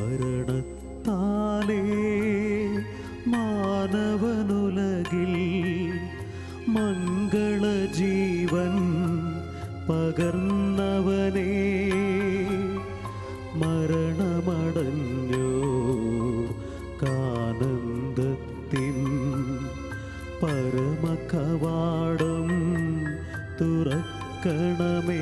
മരണത്താലേ മാനവനുലകിൽ മംഗളജീവൻ പകർന്നവനേ, മരണമടഞ്ഞോ കാനന്ദത്തിൻ പരമകവാടം തുറക്കണമേ.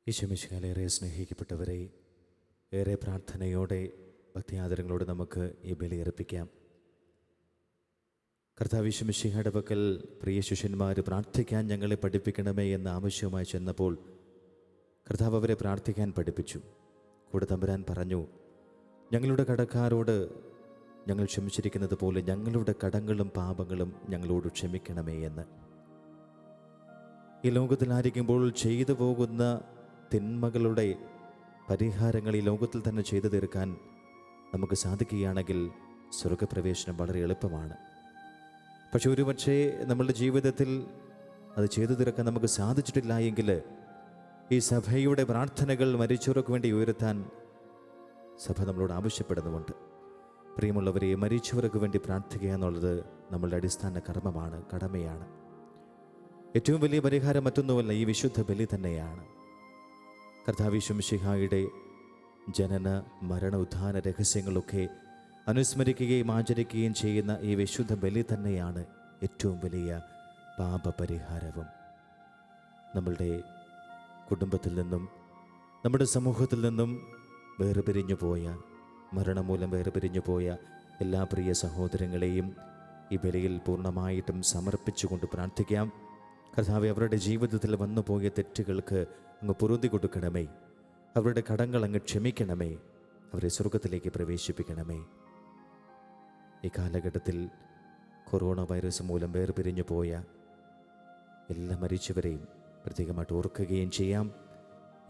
ഈശോമിശിഹായിലേറെ സ്നേഹിക്കപ്പെട്ടവരെ, ഏറെ പ്രാർത്ഥനയോടെ ഭക്തിയാദരങ്ങളോട് നമുക്ക് ഈ ബലിയർപ്പിക്കാം. കർത്താവ് ഈശോമിശിഹായുടെ പക്കൽ പ്രിയ ശിഷ്യന്മാർ പ്രാർത്ഥിക്കാൻ ഞങ്ങളെ പഠിപ്പിക്കണമേ എന്ന ആവശ്യവുമായി ചെന്നപ്പോൾ കർത്താവ് അവരെ പ്രാർത്ഥിക്കാൻ പഠിപ്പിച്ചു. കൂടെ തമ്പുരാൻ പറഞ്ഞു, ഞങ്ങളുടെ കടക്കാരോട് ഞങ്ങൾ ക്ഷമിച്ചിരിക്കുന്നത് പോലെ ഞങ്ങളുടെ കടങ്ങളും പാപങ്ങളും ഞങ്ങളോട് ക്ഷമിക്കണമേ എന്ന്. ഈ ലോകത്തിലായിരിക്കുമ്പോൾ ചെയ്തു പോകുന്ന തിന്മകളുടെ പരിഹാരങ്ങൾ ഈ ലോകത്തിൽ തന്നെ ചെയ്തു തീർക്കാൻ നമുക്ക് സാധിക്കുകയാണെങ്കിൽ സ്വർഗപ്രവേശനം വളരെ എളുപ്പമാണ്. പക്ഷെ ഒരുപക്ഷെ നമ്മളുടെ ജീവിതത്തിൽ അത് ചെയ്തു തീർക്കാൻ നമുക്ക് സാധിച്ചിട്ടില്ല എങ്കിൽ ഈ സഭയുടെ പ്രാർത്ഥനകൾ മരിച്ചവർക്ക് വേണ്ടി ഉയർത്താൻ സഭ നമ്മളോട് ആവശ്യപ്പെടുന്നുമുണ്ട്. പ്രിയമുള്ളവരെ, മരിച്ചവർക്ക് വേണ്ടി പ്രാർത്ഥിക്കുക എന്നുള്ളത് നമ്മളുടെ അടിസ്ഥാന കർമ്മമാണ്, കടമയാണ്. ഏറ്റവും വലിയ പരിഹാരം മറ്റൊന്നുമല്ല, ഈ വിശുദ്ധ ബലി തന്നെയാണ്. കർത്താവ് ഈശോമിശിഹായുടെ ജനന മരണ ഉത്ഥാന രഹസ്യങ്ങളൊക്കെ അനുസ്മരിക്കുകയും ആചരിക്കുകയും ചെയ്യുന്ന ഈ വിശുദ്ധ ബലി തന്നെയാണ് ഏറ്റവും വലിയ പാപപരിഹാരവും. നമ്മളുടെ കുടുംബത്തിൽ നിന്നും നമ്മുടെ സമൂഹത്തിൽ നിന്നും വേർപിരിഞ്ഞു പോയ, മരണം മൂലം വേർപിരിഞ്ഞു പോയ എല്ലാ പ്രിയ സഹോദരങ്ങളെയും ഈ ബലിയിൽ പൂർണ്ണമായിട്ടും സമർപ്പിച്ചുകൊണ്ട് പ്രാർത്ഥിക്കാം. കർത്താവേ, അവരുടെ ജീവിതത്തിൽ വന്നുപോയ തെറ്റുകൾക്ക് അങ്ങ് പൊറുതി കൊടുക്കണമേ. അവരുടെ കടങ്ങൾ അങ്ങ് ക്ഷമിക്കണമേ. അവരെ സ്വർഗത്തിലേക്ക് പ്രവേശിപ്പിക്കണമേ. ഈ കാലഘട്ടത്തിൽ കൊറോണ വൈറസ് മൂലം വേർപിരിഞ്ഞു പോയ എല്ലാ മരിച്ചവരെയും പ്രത്യേകമായിട്ട് ഓർക്കുകയും ചെയ്യാം.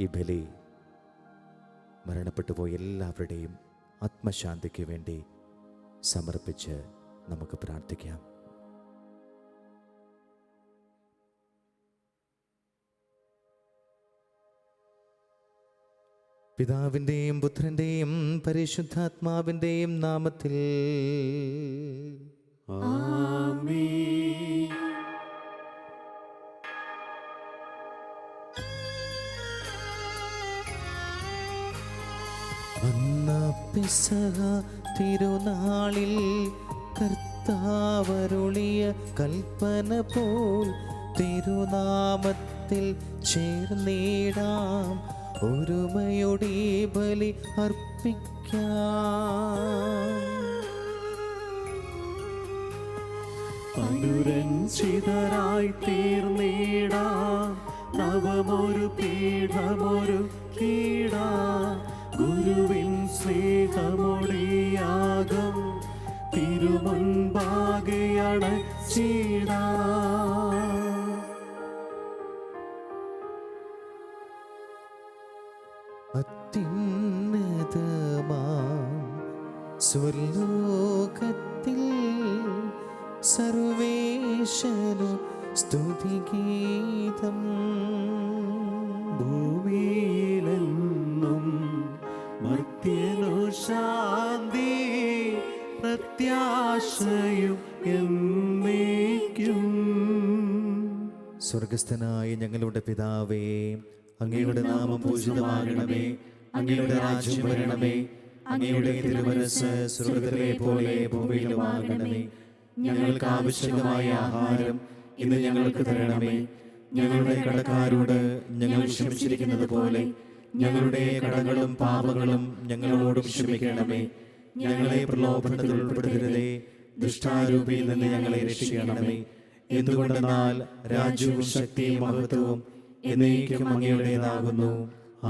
ഈ ബലി മരണപ്പെട്ടു പോയ എല്ലാവരുടെയും ആത്മശാന്തിക്ക് വേണ്ടി സമർപ്പിച്ച് നമുക്ക് പ്രാർത്ഥിക്കാം. പിതാവിൻ്റെയും പുത്രൻ്റെയും പരിശുദ്ധാത്മാവിൻ്റെയും നാമത്തിൽ ആമേൻ. പെസഹ തിരുനാളിൽ കർത്താവരുളിയ കൽപ്പന പോൽ തിരുനാമത്തിൽ ചേർന്നിടാം, ഒരുമയോടെ ബലി അർപ്പിക്കാം. അനുരഞ്ജിതരായി തീർന്നിടാം, നവമൊരു പീഠമൊരു കീടാ, ഗുരുവിൻ സ്നേഹമൊടിയാകം തിരുമുൻപാകെ അണച്ചിടാം. അത്യുന്നതമാം സ്വർലോകത്തിൽ സർവേശനു സ്തുതിഗീതം, ഭൂമിയിലെന്നും മർത്യനു ശാന്തി പ്രത്യാശയും എന്നേക്കും. സ്വർഗസ്ഥനായ ഞങ്ങളുടെ പിതാവേ, അങ്ങയുടെ നാമം പൂജിതമാകണമേ, അങ്ങയുടെ രാജ്യം വരണമേ, അങ്ങയുടെ തിരുമനസ്സ് സ്വർഗ്ഗത്തിലെ പോലെ ഭൂമിയിലുമാകണമേ. ഞങ്ങൾക്ക് ആവശ്യമായ ആഹാരം ഇന്ന് ഞങ്ങൾക്ക് തരണമേ. ഞങ്ങളുടെ കടക്കാരോട് ഞങ്ങൾ ക്ഷമിച്ചിരിക്കുന്നത് പോലെ ഞങ്ങളുടെ കടങ്ങളും പാപങ്ങളും ഞങ്ങളോടും ക്ഷമിക്കണമേ. ഞങ്ങളെ പ്രലോഭനത്തിൽ ഉൾപ്പെടുത്തരുതേ, ദുഷ്ടാരൂപിയിൽ നിന്ന് ഞങ്ങളെ രക്ഷിക്കണമേ. എന്തുകൊണ്ടെന്നാൽ രാജ്യവും ശക്തിയും മഹത്വവും എന്നേക്കും അങ്ങയുടേതാകുന്നു.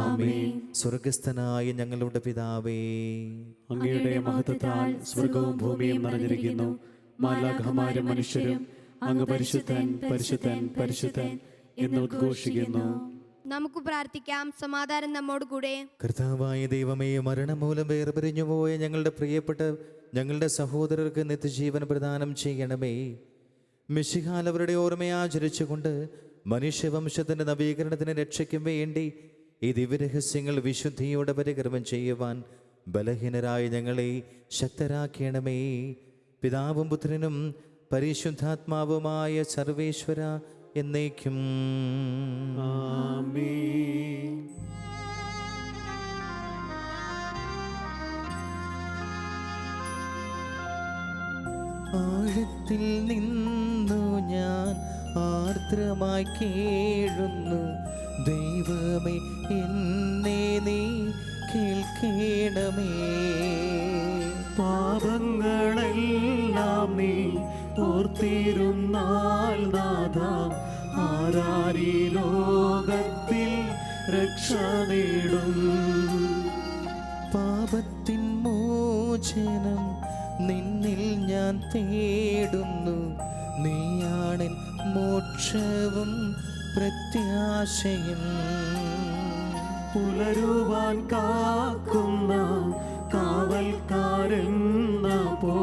ആമേൻ. സ്വർഗസ്ഥനായ ഞങ്ങളുടെ പിതാവേ, അങ്ങയുടെ മഹത്വത്താൽ സ്വർഗവും ഭൂമിയും നിറഞ്ഞിരിക്കുന്നു. മാലാഖമാരും മനുഷ്യരും അങ്ങ് പരിശുദ്ധൻ പരിശുദ്ധൻ പരിശുദ്ധൻ എന്ന് ഉദ്ഘോഷിക്കുന്നു. നമുക്ക് പ്രാർത്ഥിക്കാം. സമാധാനം നമ്മോട് കൂടെ. കർത്താവായ ദൈവമേ, മരണം മൂലം വേർപിരിഞ്ഞുപോയ ഞങ്ങളുടെ പ്രിയപ്പെട്ട ഞങ്ങളുടെ സഹോദരർക്ക് നിത്യജീവൻ പ്രദാനം ചെയ്യണമേ. മിശിഹാൽ അവരുടെ ഓർമ്മയെ ആചരിച്ചുകൊണ്ട് മനുഷ്യവംശത്തിൻ്റെ നവീകരണത്തിന് രക്ഷയ്ക്കും വേണ്ടി ഈ ദിവ്യരഹസ്യങ്ങൾ വിശുദ്ധിയോടെ പരികർമ്മം ചെയ്യുവാൻ ബലഹീനരായ ഞങ്ങളെ ശക്തരാക്കണമേ. പിതാവും പുത്രനും പരിശുദ്ധാത്മാവുമായ സർവേശ്വര എന്നേക്കും ആമേൻ. ആഴത്തിൽ നിന്നു ഞാൻ ആർദ്രമായി കേഴുന്നു. ദൈവമേ, എന്നെ നീ കേൾക്കണമേ. പാപങ്ങളെല്ലാം നീ ഓർത്തിരുന്നാൽ നാഥ, ആരാരീ ലോകത്തിൽ രക്ഷ നേടും. പാപത്തിൻ മോചനം നിന്നിൽ ഞാൻ തേടുന്നു. നീയാണെൻ മോക്ഷവും പ്രത്യാശയും. പുലരുവാൻ കാക്കുന്ന കാവൽക്കാരെന്ന പോ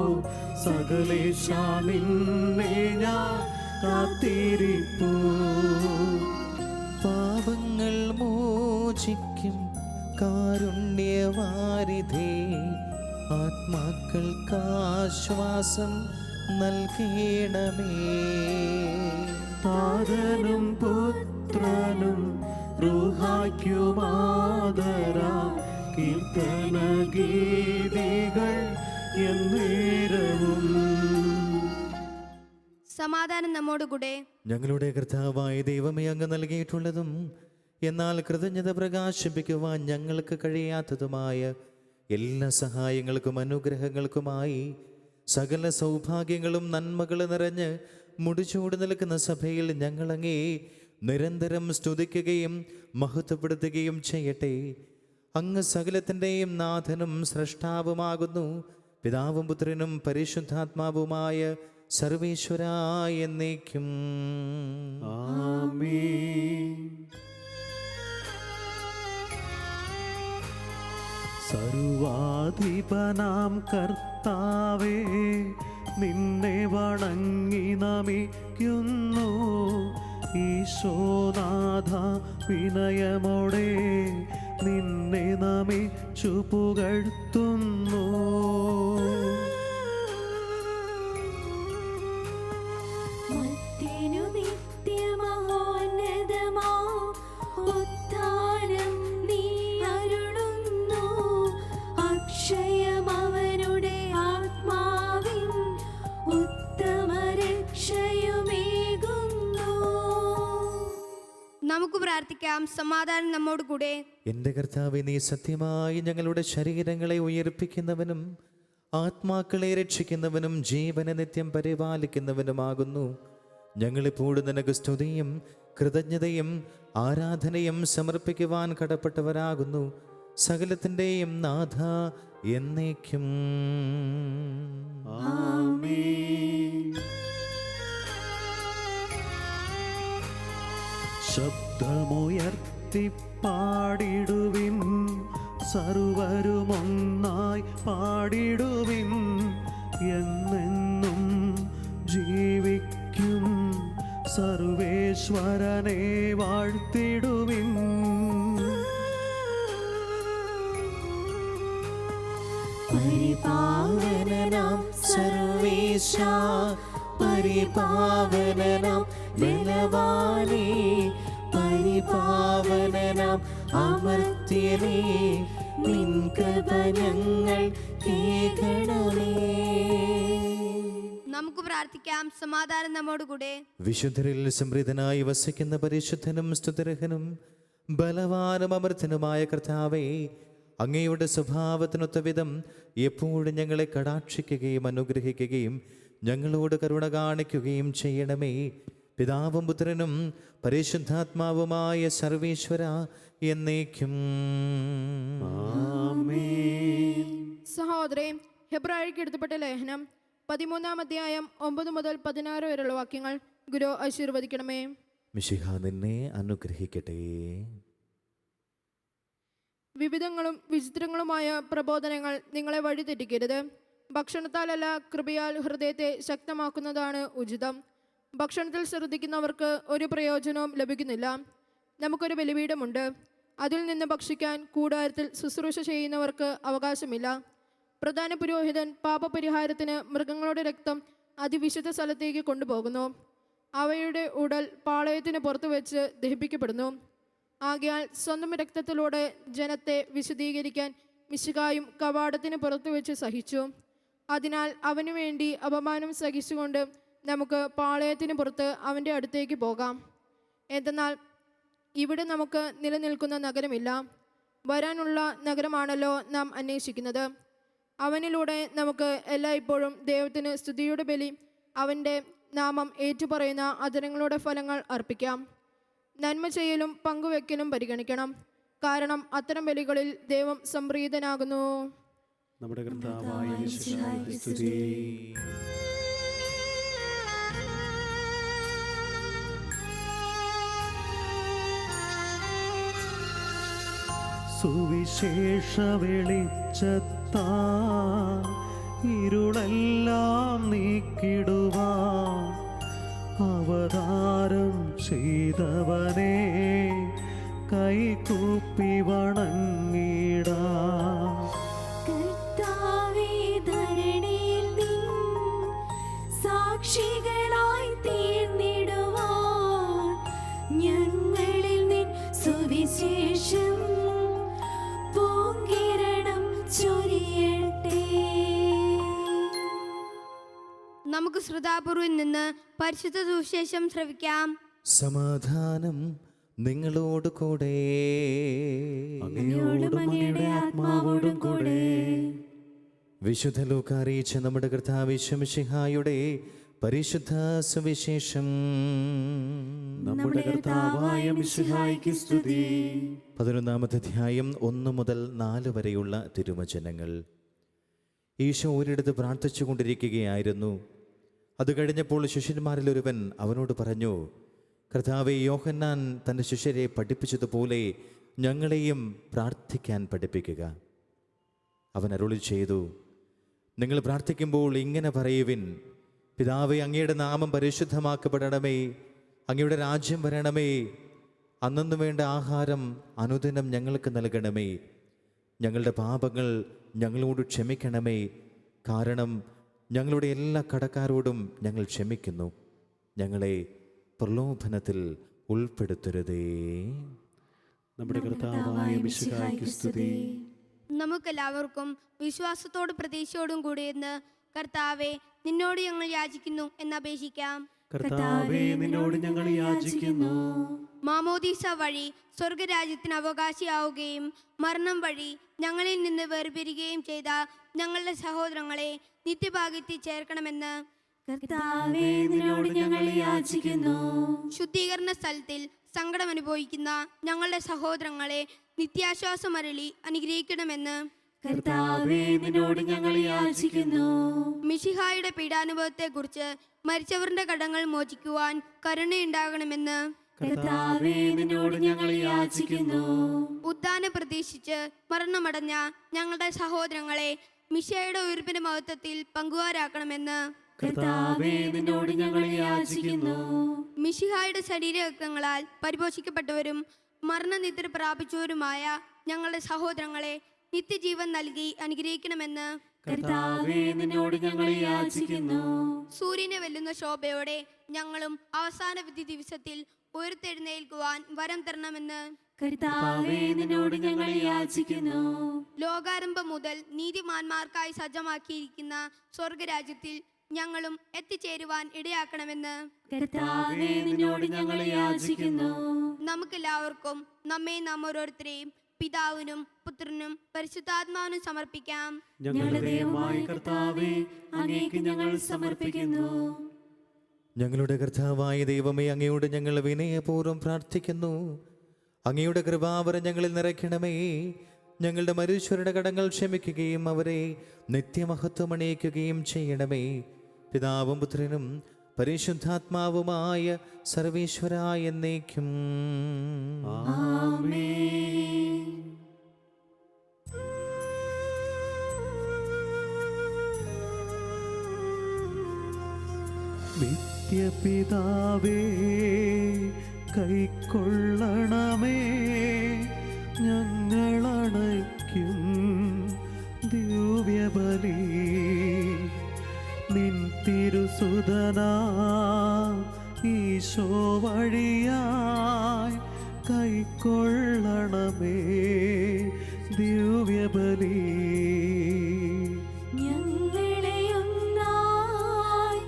സകലേശ നിന്നെ ഞാൻ കാത്തിരിപ്പൂ. പാപങ്ങൾ മോചിക്കും കാരുണ്യവാരിധേ, ആത്മാക്കൾക്കാശ്വാസം നൽകണമേ. താതനും പുത്രനും റൂഹായ്ക്കുമാദരാ കീർത്തന ഗീതികൾ എന്നേരവും. സമാധാനം നമ്മോട് കൂടെ. ഞങ്ങളുടെ കർത്താവായ ദൈവമേ, അങ്ങ് നൽകിയിട്ടുള്ളതും എന്നാൽ കൃതജ്ഞത പ്രകാശിപ്പിക്കുവാൻ ഞങ്ങൾക്ക് കഴിയാത്തതുമായ എല്ലാ സഹായങ്ങൾക്കും അനുഗ്രഹങ്ങൾക്കുമായി സകല സൗഭാഗ്യങ്ങളും നന്മകളും നിറഞ്ഞ് മുടിച്ചൂട് നിൽക്കുന്ന സഭയിൽ ഞങ്ങളങ്ങേ നിരന്തരം സ്തുതിക്കുകയും മഹത്വപ്പെടുത്തുകയും ചെയ്യട്ടെ. അങ്ങ് സകലത്തിൻ്റെയും നാഥനും സ്രഷ്ടാവുമാകുന്നു. പിതാവും പുത്രനും പരിശുദ്ധാത്മാവുമായ സർവേശ്വരായ എന്നേക്കും ആമേൻ. സർവാധിപനാം കർത്താവേ, നിന്നെ വണങ്ങി നമിക്കുന്നു. ഈശോനാഥ, വിനയമോടെ നിന്നെ നമിച്ചു പുകഴ്ത്തുന്നു. മർത്യനു നിത്യമഹോന്നതമാ ഉദ്ധാനം നീ അരുളുന്നു. അക്ഷയമവനുടെ ആത്മാവിൻ ഉത്തമ രക്ഷയുമേകുന്നു. നമുക്ക് പ്രാർത്ഥിക്കാം. സമാധാനം നമ്മോട് കൂടെ. എൻ്റെ കർത്താവേ, നീ സത്യമായി ഞങ്ങളുടെ ശരീരങ്ങളെ ഉയർപ്പിക്കുന്നവനും ആത്മാക്കളെ രക്ഷിക്കുന്നവനും ജീവനെ നിത്യം പരിപാലിക്കുന്നവനുമാകുന്നു. ഞങ്ങളെപ്പോഴും നിനക്ക് സ്തുതിയും കൃതജ്ഞതയും ആരാധനയും സമർപ്പിക്കുവാൻ കടപ്പെട്ടവരാകുന്നു. സകലത്തിൻ്റെയും നാഥ എന്നേക്കും ആമേൻ. ശബ്ദമുയർത്തി പാടിടുവിൻ, സർവരുമൊന്നായി പാടിടുവിൻ. എന്നെന്നും ജീവിക്കും സർവേശ്വരനെ വാഴ്ത്തിടുവിൻ. പരിപാവനനാം സർവേശ, പരിപാവനനാം ബലവാനേ, പരിപാവനനാം അമർത്യനേ, നിൻ കൃപ ഞങ്ങൾ കേൾക്കണമേ. നമുക്ക് പ്രാർത്ഥിക്കാം. സമാധാനം നമ്മോട് കൂടെ. വിശുദ്ധരിൽ സംപ്രീതനായി വസിക്കുന്ന പരിശുദ്ധനും സ്തുതിർഹനും ബലവാനും അമർത്തനുമായ കർത്താവേ, അങ്ങയുടെ സ്വഭാവത്തിനൊത്ത വിധം എപ്പോഴും ഞങ്ങളെ കടാക്ഷിക്കുകയും അനുഗ്രഹിക്കുകയും ഞങ്ങളോട് കരുണ കാണിക്കുകയും ചെയ്യണമേ. പിതാവും പുത്രനും പരിശുദ്ധാത്മാവുമായ സർവീശ്വര എന്നേക്കും. ആമേൻ. സഹോദരേ, ഹെബ്രായർക്ക് എഴുതപ്പെട്ട ലേഖനം 13-ാം അധ്യായം 9 മുതൽ 16 വരെയുള്ള വാക്യങ്ങൾ ഗുരു ആശീർവദിക്കണമേ. മിശിഹ നിന്നെ അനുഗ്രഹിക്കട്ടെ. വിവിധങ്ങളും വിചിത്രങ്ങളുമായ പ്രബോധനങ്ങൾ നിങ്ങളെ വഴിതെറ്റിക്കരുത്. ഭക്ഷണത്താലല്ല, കൃപയാൽ ഹൃദയത്തെ ശക്തമാക്കുന്നതാണ് ഉചിതം. ഭക്ഷണത്തിൽ ശ്രദ്ധിക്കുന്നവർക്ക് ഒരു പ്രയോജനവും ലഭിക്കുന്നില്ല. നമുക്കൊരു ബലിപീഠമുണ്ട്, അതിൽ നിന്ന് ഭക്ഷിക്കാൻ കൂടാരത്തിൽ ശുശ്രൂഷ ചെയ്യുന്നവർക്ക് അവകാശമില്ല. പ്രധാന പുരോഹിതൻ പാപപരിഹാരത്തിന് മൃഗങ്ങളുടെ രക്തം അതിവിശുദ്ധ സ്ഥലത്തേക്ക് കൊണ്ടുപോകുന്നു. അവയുടെ ഉടൽ പാളയത്തിന് പുറത്തു വെച്ച് ദഹിപ്പിക്കപ്പെടുന്നു. ആകയാൽ സ്വന്തം രക്തത്തിലൂടെ ജനത്തെ വിശദീകരിക്കാൻ മിശിഹായും കവാടത്തിന് പുറത്തു വെച്ച് സഹിച്ചു. അതിനാൽ അവനു വേണ്ടി അപമാനം സഹിച്ചുകൊണ്ട് നമുക്ക് പാളയത്തിന് പുറത്ത് അവൻ്റെ അടുത്തേക്ക് പോകാം. എന്തെന്നാൽ ഇവിടെ നമുക്ക് നിലനിൽക്കുന്ന നഗരമില്ല, വരാനുള്ള നഗരമാണല്ലോ നാം അന്വേഷിക്കുന്നത്. അവനിലൂടെ നമുക്ക് എല്ലായ്പ്പോഴും ദൈവത്തിന് സ്തുതിയുടെ ബലി, അവൻ്റെ നാമം ഏറ്റുപറയുന്ന അധരങ്ങളുടെ ഫലങ്ങൾ അർപ്പിക്കാം. നന്മ ചെയ്യലും പങ്കുവെക്കലും പരിഗണിക്കണം, കാരണം അത്തരം ബലികളിൽ ദൈവം സംപ്രീതനാകുന്നു. നമ്മുടെ കർത്താവായ യേശുവിന്റെ സ്തുതി. സുവിശേഷ വെളിച്ചത്താ ഇരുളെല്ലാം നീക്കിടുവാൻ അവതാരം ചെയ്തവനെ കൈകൂപ്പി വണങ്ങിടാം. കർത്താവേ, ധരണിയിൽ നിൻ സാക്ഷികളായി തീർന്നിടുവാൻ ഞങ്ങളിൽ നിൻ സുവിശേഷം പൂങ്കിരണം ചൊരിയട്ടെ. നമുക്ക് ശ്രോതാപൂർവിൽ നിന്ന് പരിശുദ്ധ സുവിശേഷം ശ്രവിക്കാം. സമാധാനം നിങ്ങളോട് കൂടെ. അങ്ങയോടും അങ്ങയുടെ ആത്മാവോടും കൂടെ. വിശുദ്ധ ലൂക്കാ അറിയിച്ച നമ്മുടെ കർത്താവ് യേശു മിശിഹായുടെ പരിശുദ്ധ സുവിശേഷം. നമ്മുടെ കർത്താവായ മിശിഹായ്ക്ക് സ്തുതി. 11-ാമത്തെ അധ്യായം 1 മുതൽ 4 വരെയുള്ള തിരുവചനങ്ങൾ. ഈശോ ഒരിടത്ത് പ്രാർത്ഥിച്ചു കൊണ്ടിരിക്കുകയായിരുന്നു. അത് കഴിഞ്ഞപ്പോൾ ശിഷ്യന്മാരിൽ ഒരുവൻ അവനോട് പറഞ്ഞു, കർത്താവേ, യോഹന്നാൻ തൻ്റെ ശിഷ്യരെ പഠിപ്പിച്ചതുപോലെ ഞങ്ങളെയും പ്രാർത്ഥിക്കാൻ പഠിപ്പിക്കുക. അവൻ അരുളി ചെയ്തു, നിങ്ങൾ പ്രാർത്ഥിക്കുമ്പോൾ ഇങ്ങനെ പറയുവിൻ: പിതാവേ, അങ്ങയുടെ നാമം പരിശുദ്ധമാക്കപ്പെടണമേ, അങ്ങയുടെ രാജ്യം വരണമേ, അന്നു വേണ്ട ആഹാരം അനുദിനം ഞങ്ങൾക്ക് നൽകണമേ, ഞങ്ങളുടെ പാപങ്ങൾ ഞങ്ങളോട് ക്ഷമിക്കണമേ, കാരണം ഞങ്ങളുടെ എല്ലാ കടക്കാരോടും ഞങ്ങൾ ക്ഷമിക്കുന്നു, ഞങ്ങളെ പ്രലോഭനത്തിൽ ഉൾപ്പെടുത്തരുതേ. നമ്മുടെ കർത്താവായ മിശിഹായ്ക്ക് സ്തുതി. നമുക്കെല്ലാവർക്കും വിശ്വാസത്തോടും പ്രതീക്ഷയോടും കൂടി എന്ന് കർത്താവെ, നിന്നോട് ഞങ്ങൾ യാചിക്കുന്നു എന്നപേക്ഷിക്കാം. കർത്താവേ, നിന്നോട് ഞങ്ങൾ യാചിക്കുന്നു. മാമോദീസ വഴി സ്വർഗരാജ്യത്തിന് അവകാശിയാവുകയും മരണം വഴി ഞങ്ങളിൽ നിന്ന് വേർപിരിയുകയും ചെയ്ത ഞങ്ങളുടെ സഹോദരങ്ങളെ നിത്യഭാഗ്യത്തിൽ ചേർക്കണമെന്ന് കർത്താവേ, നിന്നോട് ഞങ്ങൾ യാചിക്കുന്നു. ശുദ്ധീകരണ സ്ഥലത്തിൽ സങ്കടം അനുഭവിക്കുന്ന ഞങ്ങളുടെ സഹോദരങ്ങളെ നിത്യാശ്വാസമരളി അനുഗ്രഹിക്കണമെന്ന് കർത്താവേ, നിന്നോട് ഞങ്ങൾ യാചിക്കുന്നു. മിശിഹായുടെ പീഡാനുഭവത്തെക്കുറിച്ച് മരിച്ചവരുടെ കടങ്ങൾ മോചിക്കുവാൻ കരുണയുണ്ടാകണമെന്ന് കർത്താവേ, നിന്നോട് ഞങ്ങൾ യാചിക്കുന്നു. ഉദ്ധാനം പ്രതീക്ഷിച്ച് മരണമടഞ്ഞ ഞങ്ങളുടെ സഹോദരങ്ങളെ മിശിഹായുടെ ഉയർപ്പിന്റെ മഹത്വത്തിൽ പങ്കുകാരാക്കണമെന്ന് കർത്താവേ, നിന്നോട് ഞങ്ങൾ യാചിക്കുന്നു. മിശിഹായുടെ ശരീരരക്തങ്ങളാൽ പരിപോഷിക്കപ്പെട്ടവരും മരണനിദ്ര പ്രാപിച്ചവരുമായ ഞങ്ങളുടെ സഹോദരങ്ങളെ നിത്യജീവൻ നൽകി അനുഗ്രഹിക്കണമെന്ന് കർത്താവേ, നിന്നോട് ഞങ്ങൾ യാചിക്കുന്നു. സൂര്യനെ വെല്ലുന്ന ശോഭയോടെ ഞങ്ങളും അവസാന വിധി ദിവസത്തിൽ ഉയർത്തെഴുന്നേൽക്കുവാൻ വരം തരണമെന്ന് കർത്താവേ, നിന്നോട് ഞങ്ങൾ യാചിക്കുന്നു. ലോകാരംഭം മുതൽ നീതിമാന്മാർക്കായി സജ്ജമാക്കിയിരിക്കുന്ന സ്വർഗരാജ്യത്തിൽ ഞങ്ങളും എത്തിച്ചേരുവാൻ ഇടയാക്കണമെന്ന് കർത്താവേ, നിന്നോട് ഞങ്ങൾ യാചിക്കുന്നു. നമുക്കെല്ലാവർക്കും നമ്മെ നാം ഓരോരുത്തരെയും പിതാവിനും പുത്രനും പരിശുദ്ധാത്മാവിനും സമർപ്പിക്കാം. ഞങ്ങളുടെ ദൈവമായ കർത്താവേ, അങ്ങേക്ക് ഞങ്ങൾ സമർപ്പിക്കുന്നു. ഞങ്ങളുടെ കർത്താവായ ദൈവമേ, അങ്ങയോട് ഞങ്ങൾ വിനയപൂർവ്വം പ്രാർത്ഥിക്കുന്നു. അങ്ങയുടെ കൃപാവരം ഞങ്ങളിൽ നിറയ്ക്കണമേ. ഞങ്ങളുടെ മനുഷ്യരുടെ കടങ്ങൾ ക്ഷമിക്കുകയും അവരെ നിത്യമഹത്വം അണിയിക്കുകയും ചെയ്യണമേ. പിതാവും പുത്രനും പരിശുദ്ധാത്മാവുമായ സർവേശ്വരായ എന്നേക്കും. നിത്യപിതാവേ കൈക്കൊള്ളണമേ, ഞങ്ങളണയ്ക്കും ദിവ്യബലി. നിൻ തിരുസുതനാ ഈശോ വഴിയായി കൈക്കൊള്ളണമേ ദിവ്യബലി. ഞങ്ങളെ ഒന്നായി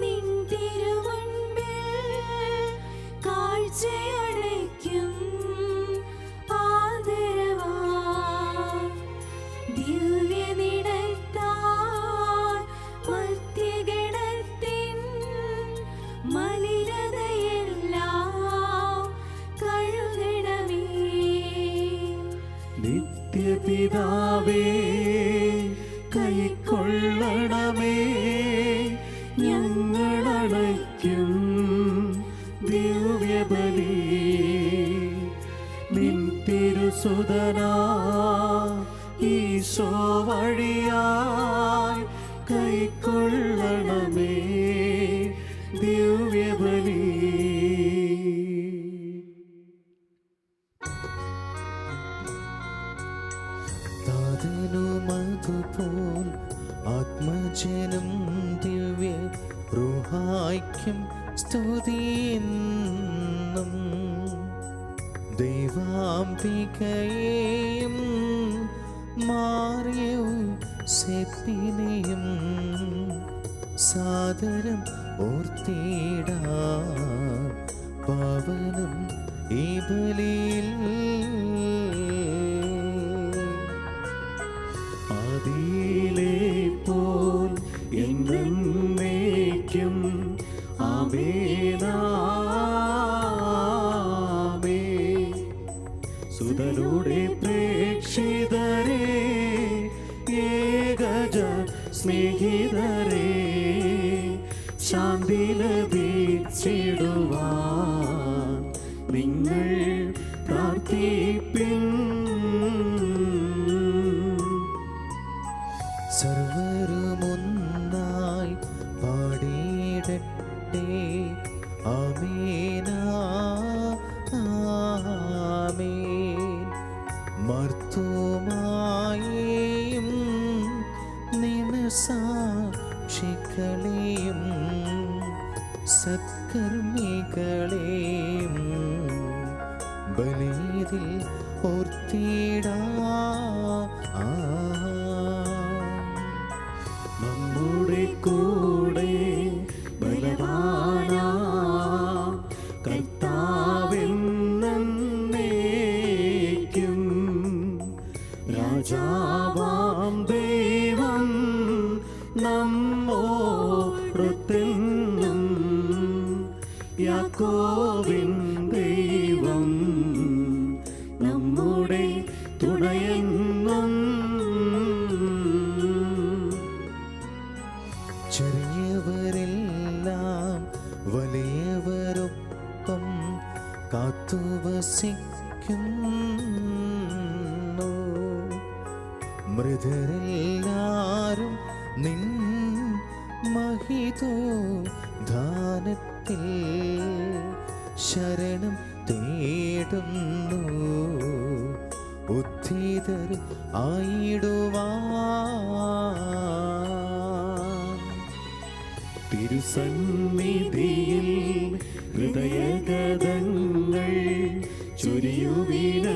നിൻ തിരുമുൻപിൽ കാഴ്ചയടയ്ക്കും ആദരവായി. ദിവ്യനിടത്താൽ മർത്യഗണത്തിൻ മലിനതയെല്ലാം കഴുകണമേ. നിത്യപിതാവേ കൈക്കൊള്ളണമേ, ഞങ്ങളണയ്ക്കും ദിവ്യബലി. നിൻ തിരുസുതനാ ഈശോ വഴിയായി കൈക്കൊള്ളണമേ ദിവ്യബലി. താതനുമതുപോൽ ആത്മജനം ദിവ്യ റൂഹായ്ക്കും സ്തുതിയെന്നും ദൈവാംബികയെയും മാറിയോസേപ്പിനെയും സാദരം ഓർത്തിടാം. പാവനം ഈ ബലിയിൽ ആദിയിലെ പോൽ എന്നേക്കും ആമേനാമേൻ. സുതരുടെ പ്രേക്ഷിതരേ, ഏകജ സ്നേഹിതരേ, ശാന്തി ലഭിച്ചിടുവാൻ നിങ്ങൾ പ്രാർത്ഥിപ്പിൻ. സർവരുമൊന്നായി പാടിയിടട്ടെ ആമേൻ ആമേൻ. മർത്തോമായെയും നിണസാക്ഷികളെയും സത്കർമ്മികളെയും ബലിയിൽ ഓർത്തിടാം. നമ്മുടെ കൂടെ ബലവാനാ കർത്താവെന്നേക്കും. രാജാവാം ദൈവം നമ്മോടൊത്തെന്നും. യാക്കോബിൻ ദൈവം നമ്മുടെ തുണയെന്നും. ചെറിയവരെല്ലാം വലിയവരൊപ്പം കാത്തുവസിക്കുന്നു. മൃതരെല്ലാരും നിൻ മഹിതോ ദാനത്തിൽ ശരണം തേടുന്നു. ഉദ്ധിതർ ആയിടുവാൻ തിരുസന്നിധിയിൽ ഹൃദയഗതങ്ങൾ ചൊരിയുവിനേക്കും.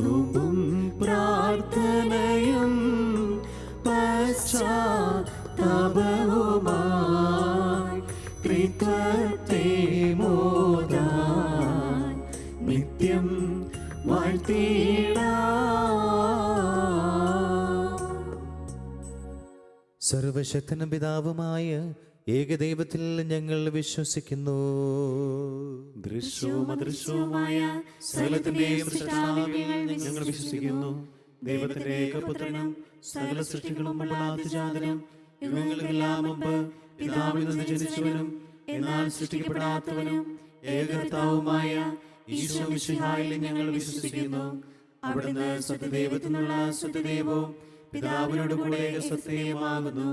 നോമ്പും പ്രാർത്ഥനയും പശ്ചാത്താപവുമായി ത്രിത്വത്തെ മോദാൻ നിത്യം വാഴ്ത്തിടാം. സർവശക്തനും പിതാവുമായ ഏകദൈവത്തിൽ ഞങ്ങൾ വിശ്വസിക്കുന്നു. ദൃശ്യവും അദൃശ്യവുമായ സകലത്തിന്റെയും സൃഷ്ടാവിൽ ഞങ്ങൾ വിശ്വസിക്കുന്നു. ദൈവത്തിന്റെ ഏകപുത്രനും സകല സൃഷ്ടികളും അല്ലാത്തജാതനും യുഗങ്ങൾക്കെല്ലാം മുമ്പ് പിതാവിൽ നിന്ന് ജനിച്ചവനും എന്നാൽ സൃഷ്ടിക്കപ്പെടാത്തവനും ഏകകർത്താവുമായ ഈശോ മിശിഹായിൽ ഞങ്ങൾ വിശ്വസിക്കുന്നു. അവിടുന്ന് സത്യദൈവത്തിൽ നിന്നുള്ള സത്യദൈവവും പിതാവിനോട് കൂടെ സത്യമാകുന്നു.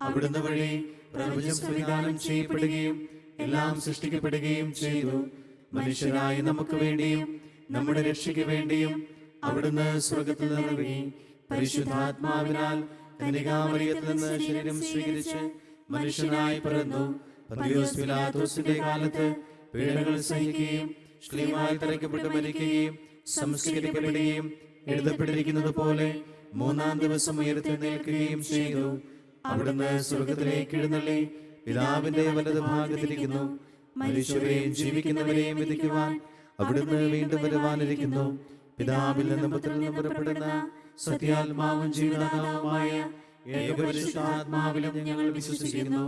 അവിടുന്ന് വഴി പ്രപഞ്ചം സംവിധാനം ചെയ്യപ്പെടുകയും എല്ലാം സൃഷ്ടിക്കപ്പെടുകയും ചെയ്തു. മനുഷ്യരായി നമുക്ക് വേണ്ടിയും നമ്മുടെ രക്ഷയ്ക്ക് വേണ്ടിയും അവിടുന്ന് സ്വർഗ്ഗത്തിൽ നിറങ്ങി പരിശുദ്ധാത്മാവിനാൽ കന്യകാമറിയത്തിൽ നിന്ന് ശരീരം സ്വീകരിച്ച് മനുഷ്യനായി പിറന്നു. പന്തിയോസ് പിലാത്തോസിന്റെ കാലത്ത് പീഡനങ്ങൾ സഹിക്കുകയും ശ്ലീഹായിൽ തറയ്ക്കപ്പെട്ട് മരിക്കുകയും സംസ്കരിക്കപ്പെടുകയും എഴുതപ്പെട്ടിരിക്കുന്നത് പോലെ മൂന്നാം ദിവസം ഉയർത്തെഴുന്നേൽക്കുകയും ചെയ്തു. അവിടുന്ന് സ്വർഗത്തിലേക്ക് എഴുന്നള്ളി പിതാവിന്റെ വലത് ഭാഗത്തിരിക്കുന്നു. മരിച്ചവരെയും ജീവിക്കുന്നവരെയും വിധിക്കുവാൻ അവിടുന്ന് വീണ്ടും വരുവാനിരിക്കുന്നു. പിതാവിൽ നിന്നും പുത്രനിൽ നിന്നും പുറപ്പെടുന്ന സത്യാത്മാവും ജീവദാതാവുമായ ഏകപരിശുദ്ധാത്മാവിലും ഞങ്ങൾ വിശ്വസിക്കുന്നു.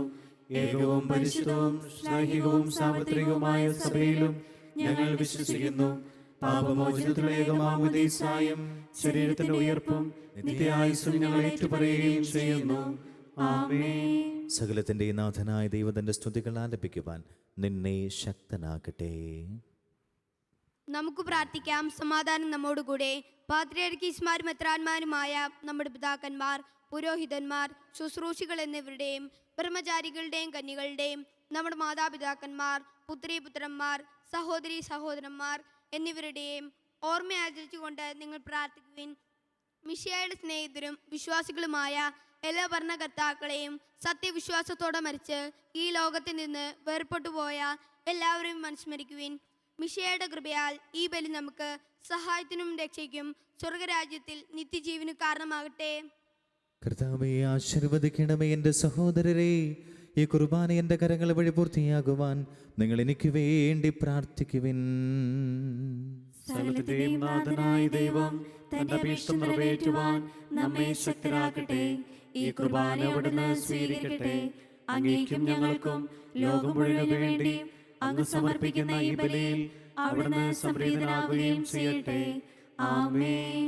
ഏകവും പരിശുദ്ധവും ശ്ലൈഹികവും സാർവത്രികവുമായ സഭയിലും ഞങ്ങൾ വിശ്വസിക്കുന്നു. പാപമോചനത്തിലുള്ള ഏകമാവുദീസായും ശരീരത്തിന്റെ ഉയർപ്പും നിത്യായുസ്സും ഞങ്ങൾ ഏറ്റുപറയുകയും ചെയ്യുന്നു. ആമേൻ. സകലത്തിന്റെ നാഥനായ ദൈവത്തിന്റെ സ്തുതികൾ ആലപിക്കുവാൻ നിന്നെ ശക്തനാക്കട്ടെ. നമുക്ക് പ്രാർത്ഥിക്കാം. സമാധാനം നമ്മോടുകൂടെ. പാത്രിയർക്കീസ്മാരും മെത്രാന്മാരുമായ നമ്മുടെ പിതാക്കന്മാർ, പുരോഹിതന്മാർ, ശുശ്രൂഷികൾ എന്നിവരുടെയും ബ്രഹ്മചാരികളുടെയും കന്യകളുടെയും നമ്മുടെ മാതാപിതാക്കന്മാർ, പുത്രീപുത്രന്മാർ, സഹോദരി സഹോദരന്മാർ എന്നിവരുടെയും ഓർമ്മ ആചരിച്ചുകൊണ്ട് നിങ്ങൾ പ്രാർത്ഥിക്കുവിൻ. മിശിഹായുടെ സ്നേഹിതരും വിശ്വാസികളുമായ എല്ലാ ഭരണകർത്താക്കളെയും സത്യവിശ്വാസത്തോടെ മരിച്ച് ഈ ലോകത്തിൽ നിന്ന് വേർപെട്ടു പോയ എല്ലാവരെയും അനുസ്മരിക്കുവിൻ. മിശിഹായുടെ കൃപയാൽ ഈ ബലി നമുക്ക് സഹായത്തിനും രക്ഷയ്ക്കും സ്വർഗരാജ്യത്തിൽ നിത്യജീവന് കാരണമാകട്ടെ. കർത്താവേ, ആശീർവദിക്കണമേ എൻ്റെ സഹോദരരെ. ഈ കുർബാന എൻ്റെ കരങ്ങൾ വഴി പൂർത്തിയാകുവാൻ നിങ്ങൾ എനിക്ക് വേണ്ടി പ്രാർത്ഥിക്കുവിൻ. സകലത്തിന്റെയും നാഥനായ ദൈവം തന്റെ അഭീഷ്ടം നിറവേറ്റുവാൻ നമ്മെ ശക്തരാക്കട്ടെ. ഈ കുർബാന അവിടുന്ന് സ്വീകരിക്കട്ടെ. അങ്ങേക്കും ഞങ്ങൾക്കും ലോകം മുഴുവനു വേണ്ടി അങ്ങ് സമർപ്പിക്കുന്ന ഈ ബലിയിൽ അവിടുന്ന് സംപ്രീതനാകുകയും ചെയ്യട്ടെ. ആമേൻ.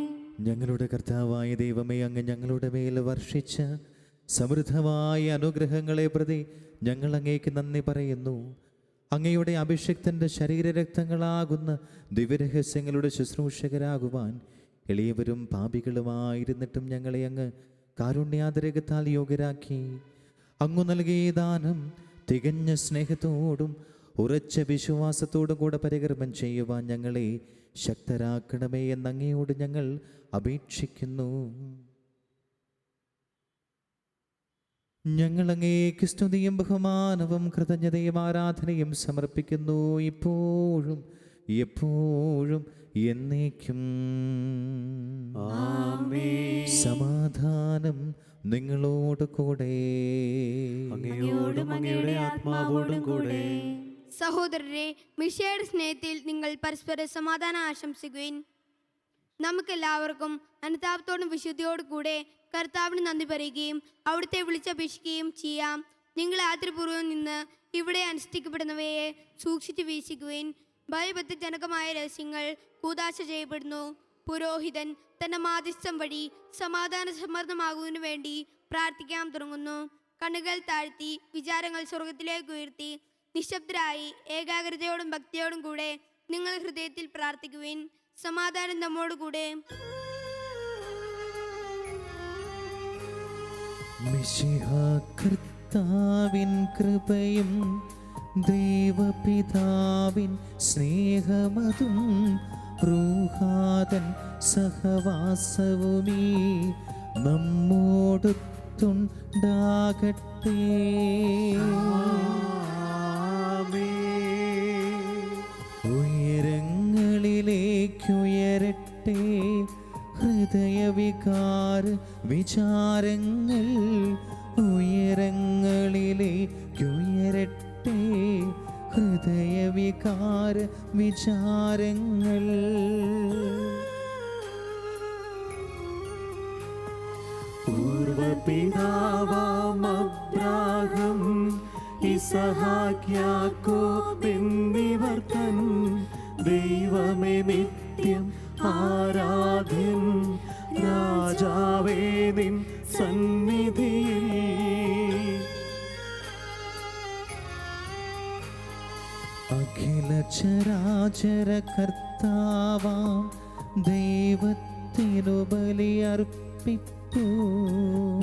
ഞങ്ങളുടെ കർത്താവായ ദൈവമേ, അങ്ങ് ഞങ്ങളുടെ മേൽ വർഷിച്ച സമൃദ്ധമായ അനുഗ്രഹങ്ങളെ പ്രതി ഞങ്ങൾ അങ്ങേക്ക് നന്ദി പറയുന്നു. അങ്ങയുടെ അഭിഷിക്തൻ്റെ ശരീരരക്തങ്ങളാകുന്ന ദിവ്യരഹസ്യങ്ങളുടെ ശുശ്രൂഷകരാകുവാൻ എളിയവരും പാപികളുമായിരുന്നിട്ടും ഞങ്ങളെ അങ്ങ് കാരുണ്യാതിരകത്താൽ യോഗ്യരാക്കി. അങ്ങു നൽകിയ ദാനം തികഞ്ഞ സ്നേഹത്തോടും ഉറച്ച വിശ്വാസത്തോടും കൂടെ പരികർമ്മം ചെയ്യുവാൻ ഞങ്ങളെ ശക്തരാക്കണമേ എന്നങ്ങയോട് ഞങ്ങൾ അപേക്ഷിക്കുന്നു. ഞങ്ങൾ അങ്ങേക്ക് സ്തുതിയും ബഹുമാനവും കൃതജ്ഞതയും ആരാധനയും സമർപ്പിക്കുന്നു, ഇപ്പോഴും എപ്പോഴും എന്നേക്കും. ആമേൻ. സമാധാനം നിങ്ങളോട് കൂടെ. അങ്ങയോടും അങ്ങയുടെ ആത്മാവോടും കൂടെ. സഹോദരരെ, മിശിഹായുടെ സ്നേഹത്തിൽ നിങ്ങൾ പരസ്പര സമാധാനം ആശംസിക്കുവിൻ. നമുക്കെല്ലാവർക്കും അനുതാപത്തോടും വിശുദ്ധിയോടും കൂടെ കർത്താവിന് നന്ദി പറയുകയും അവിടുത്തെ വിളിച്ചപേക്ഷിക്കുകയും ചെയ്യാം. നിങ്ങൾ ആദരപൂർവ്വം നിന്ന് ഇവിടെ അനുഷ്ഠിക്കപ്പെടുന്നവയെ സൂക്ഷിച്ച് വീക്ഷിക്കുവിൻ. ഭയഭക്തിജനകമായ രഹസ്യങ്ങൾ കൂദാശ ചെയ്യപ്പെടുന്നു. പുരോഹിതൻ തന്റെ മാധ്യസ്ഥം വഴി സമാധാന സമ്മർദ്ദമാകുന്നതിനു വേണ്ടി പ്രാർത്ഥിക്കാൻ തുടങ്ങുന്നു. കണ്ണുകൾ താഴ്ത്തി വിചാരങ്ങൾ സ്വർഗത്തിലേക്ക് ഉയർത്തി നിശബ്ദരായി ഏകാഗ്രതയോടും ഭക്തിയോടും കൂടെ നിങ്ങൾ ഹൃദയത്തിൽ പ്രാർത്ഥിക്കുവിൻ. സമാധാനം നമ്മോടുകൂടെ. മിശിഹാ കർത്താവിൻ കൃപയും ദൈവപിതാവിൻ സ്നേഹമതും റൂഹാതൻ സഹവാസവുമീ നമ്മോടൊത്തുണ്ടാകട്ടെ. ഉയരങ്ങളിലേക്കുയരട്ടെ ഹൃദയവികാര വിചാരങ്ങൾ. ഉയരങ്ങളിലേക്കുയരട്ടെ ഹൃദയവികാര വിചാരങ്ങൾ. പൂർവ പിതാവാം അബ്രാഹം ഇസഹാക്ക് യാക്കോബ് എന്നിവർ തൻ ദൈവമേ നിത്യം ആരാധ്യൻ രാജാവേ നിൻ സന്നിധിയിൽ അഖില ചരാചര കർത്താവാം ദൈവത്തിനു ബലിയർപ്പിപ്പൂ.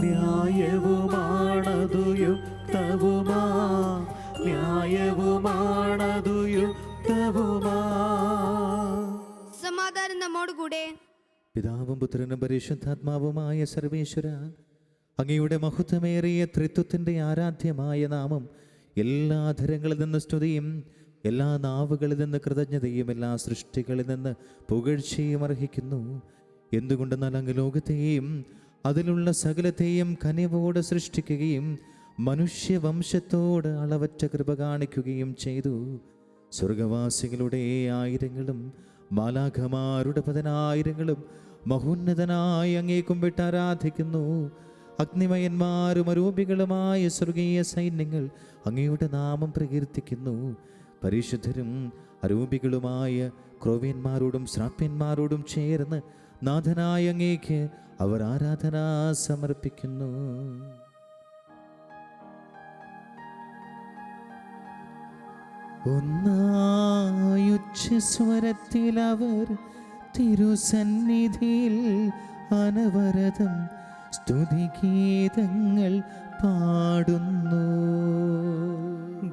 ന്യായവുമാണതു യുക്തവുമാ ന്യായവുമാണതു യുക്തവുമാ. സമാധാനം നമ്മോടുകൂടെ. പിതാവും പുത്രനും പരിശുദ്ധാത്മാവുമായ സർവേശ്വര, അങ്ങയുടെ മഹത്വമേറിയ ത്രിത്വത്തിൻ്റെ ആരാധ്യമായ നാമം എല്ലാ ധരങ്ങളിൽ നിന്ന് സ്തുതിയും എല്ലാ നാവുകളിൽ നിന്ന് കൃതജ്ഞതയും എല്ലാ സൃഷ്ടികളിൽ നിന്ന് പുകഴ്ചയും അർഹിക്കുന്നു. എന്തുകൊണ്ടെന്നാൽ അങ്ങ് ലോകത്തെയും അതിലുള്ള സകലത്തെയും കനിവോടെ സൃഷ്ടിക്കുകയും മനുഷ്യവംശത്തോട് അളവറ്റ കൃപ കാണിക്കുകയും ചെയ്തു. സ്വർഗവാസികളുടെ ആയിരങ്ങളും മാലാഖമാരുടെ 10,000ങ്ങളും മഹോന്നതനായി അങ്ങേ കുമ്പിട്ട് ആരാധിക്കുന്നു. അഗ്നിമയന്മാരും അരൂപികളുമായ സ്വർഗീയ സൈന്യങ്ങൾ അങ്ങയുടെ നാമം പ്രകീർത്തിക്കുന്നു. പരിശുദ്ധരും അരൂപികളുമായ ക്രോവ്യന്മാരോടും ശ്രാപ്യന്മാരോടും ചേർന്ന് നാഥനായ അങ്ങേക്ക് അവർ ആരാധന സമർപ്പിക്കുന്നു. ഒന്നായുച്ചസ്വരത്തിൽ അവർ തിരുസന്നിധിയിൽ അനവരതം സ്തുതിഗീതങ്ങൾ പാടുന്നു.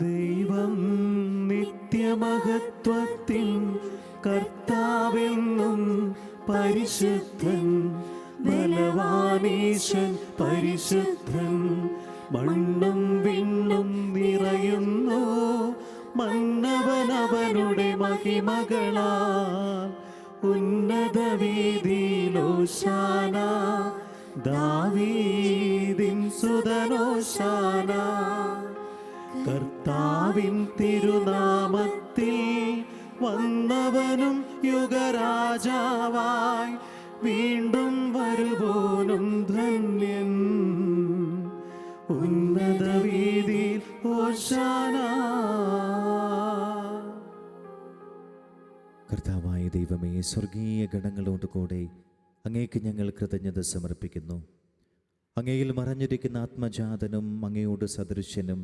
ദൈവം നിത്യമഹത്വത്തിൻ കർത്താവെന്നും പരിശുദ്ധൻ ബലവാനീശൻ പരിശുദ്ധൻ മണ്ണും വിണ്ണും നിറയുന്നു മന്നവനവനുടെ മഹിമകളാൽ ഉന്നത വീതിയിലോശാന ദാവീദിൻ സുതനോശാന. കർത്താവിൻ തിരുനാമത്തിൽ വന്നവനും യുഗരാജാവായി വീണ്ടും വരുവോനും ധന്യൻ ഉന്നത വീതിയിൽ ഹോശാന. കർത്താവായ ദൈവമേ, സ്വർഗീയ ഗണങ്ങളോട് കൂടെ അങ്ങേക്ക് ഞങ്ങൾ കൃതജ്ഞത സമർപ്പിക്കുന്നു. അങ്ങയിൽ മറഞ്ഞിരിക്കുന്ന ആത്മജാതനും അങ്ങയോട് സദൃശ്യനും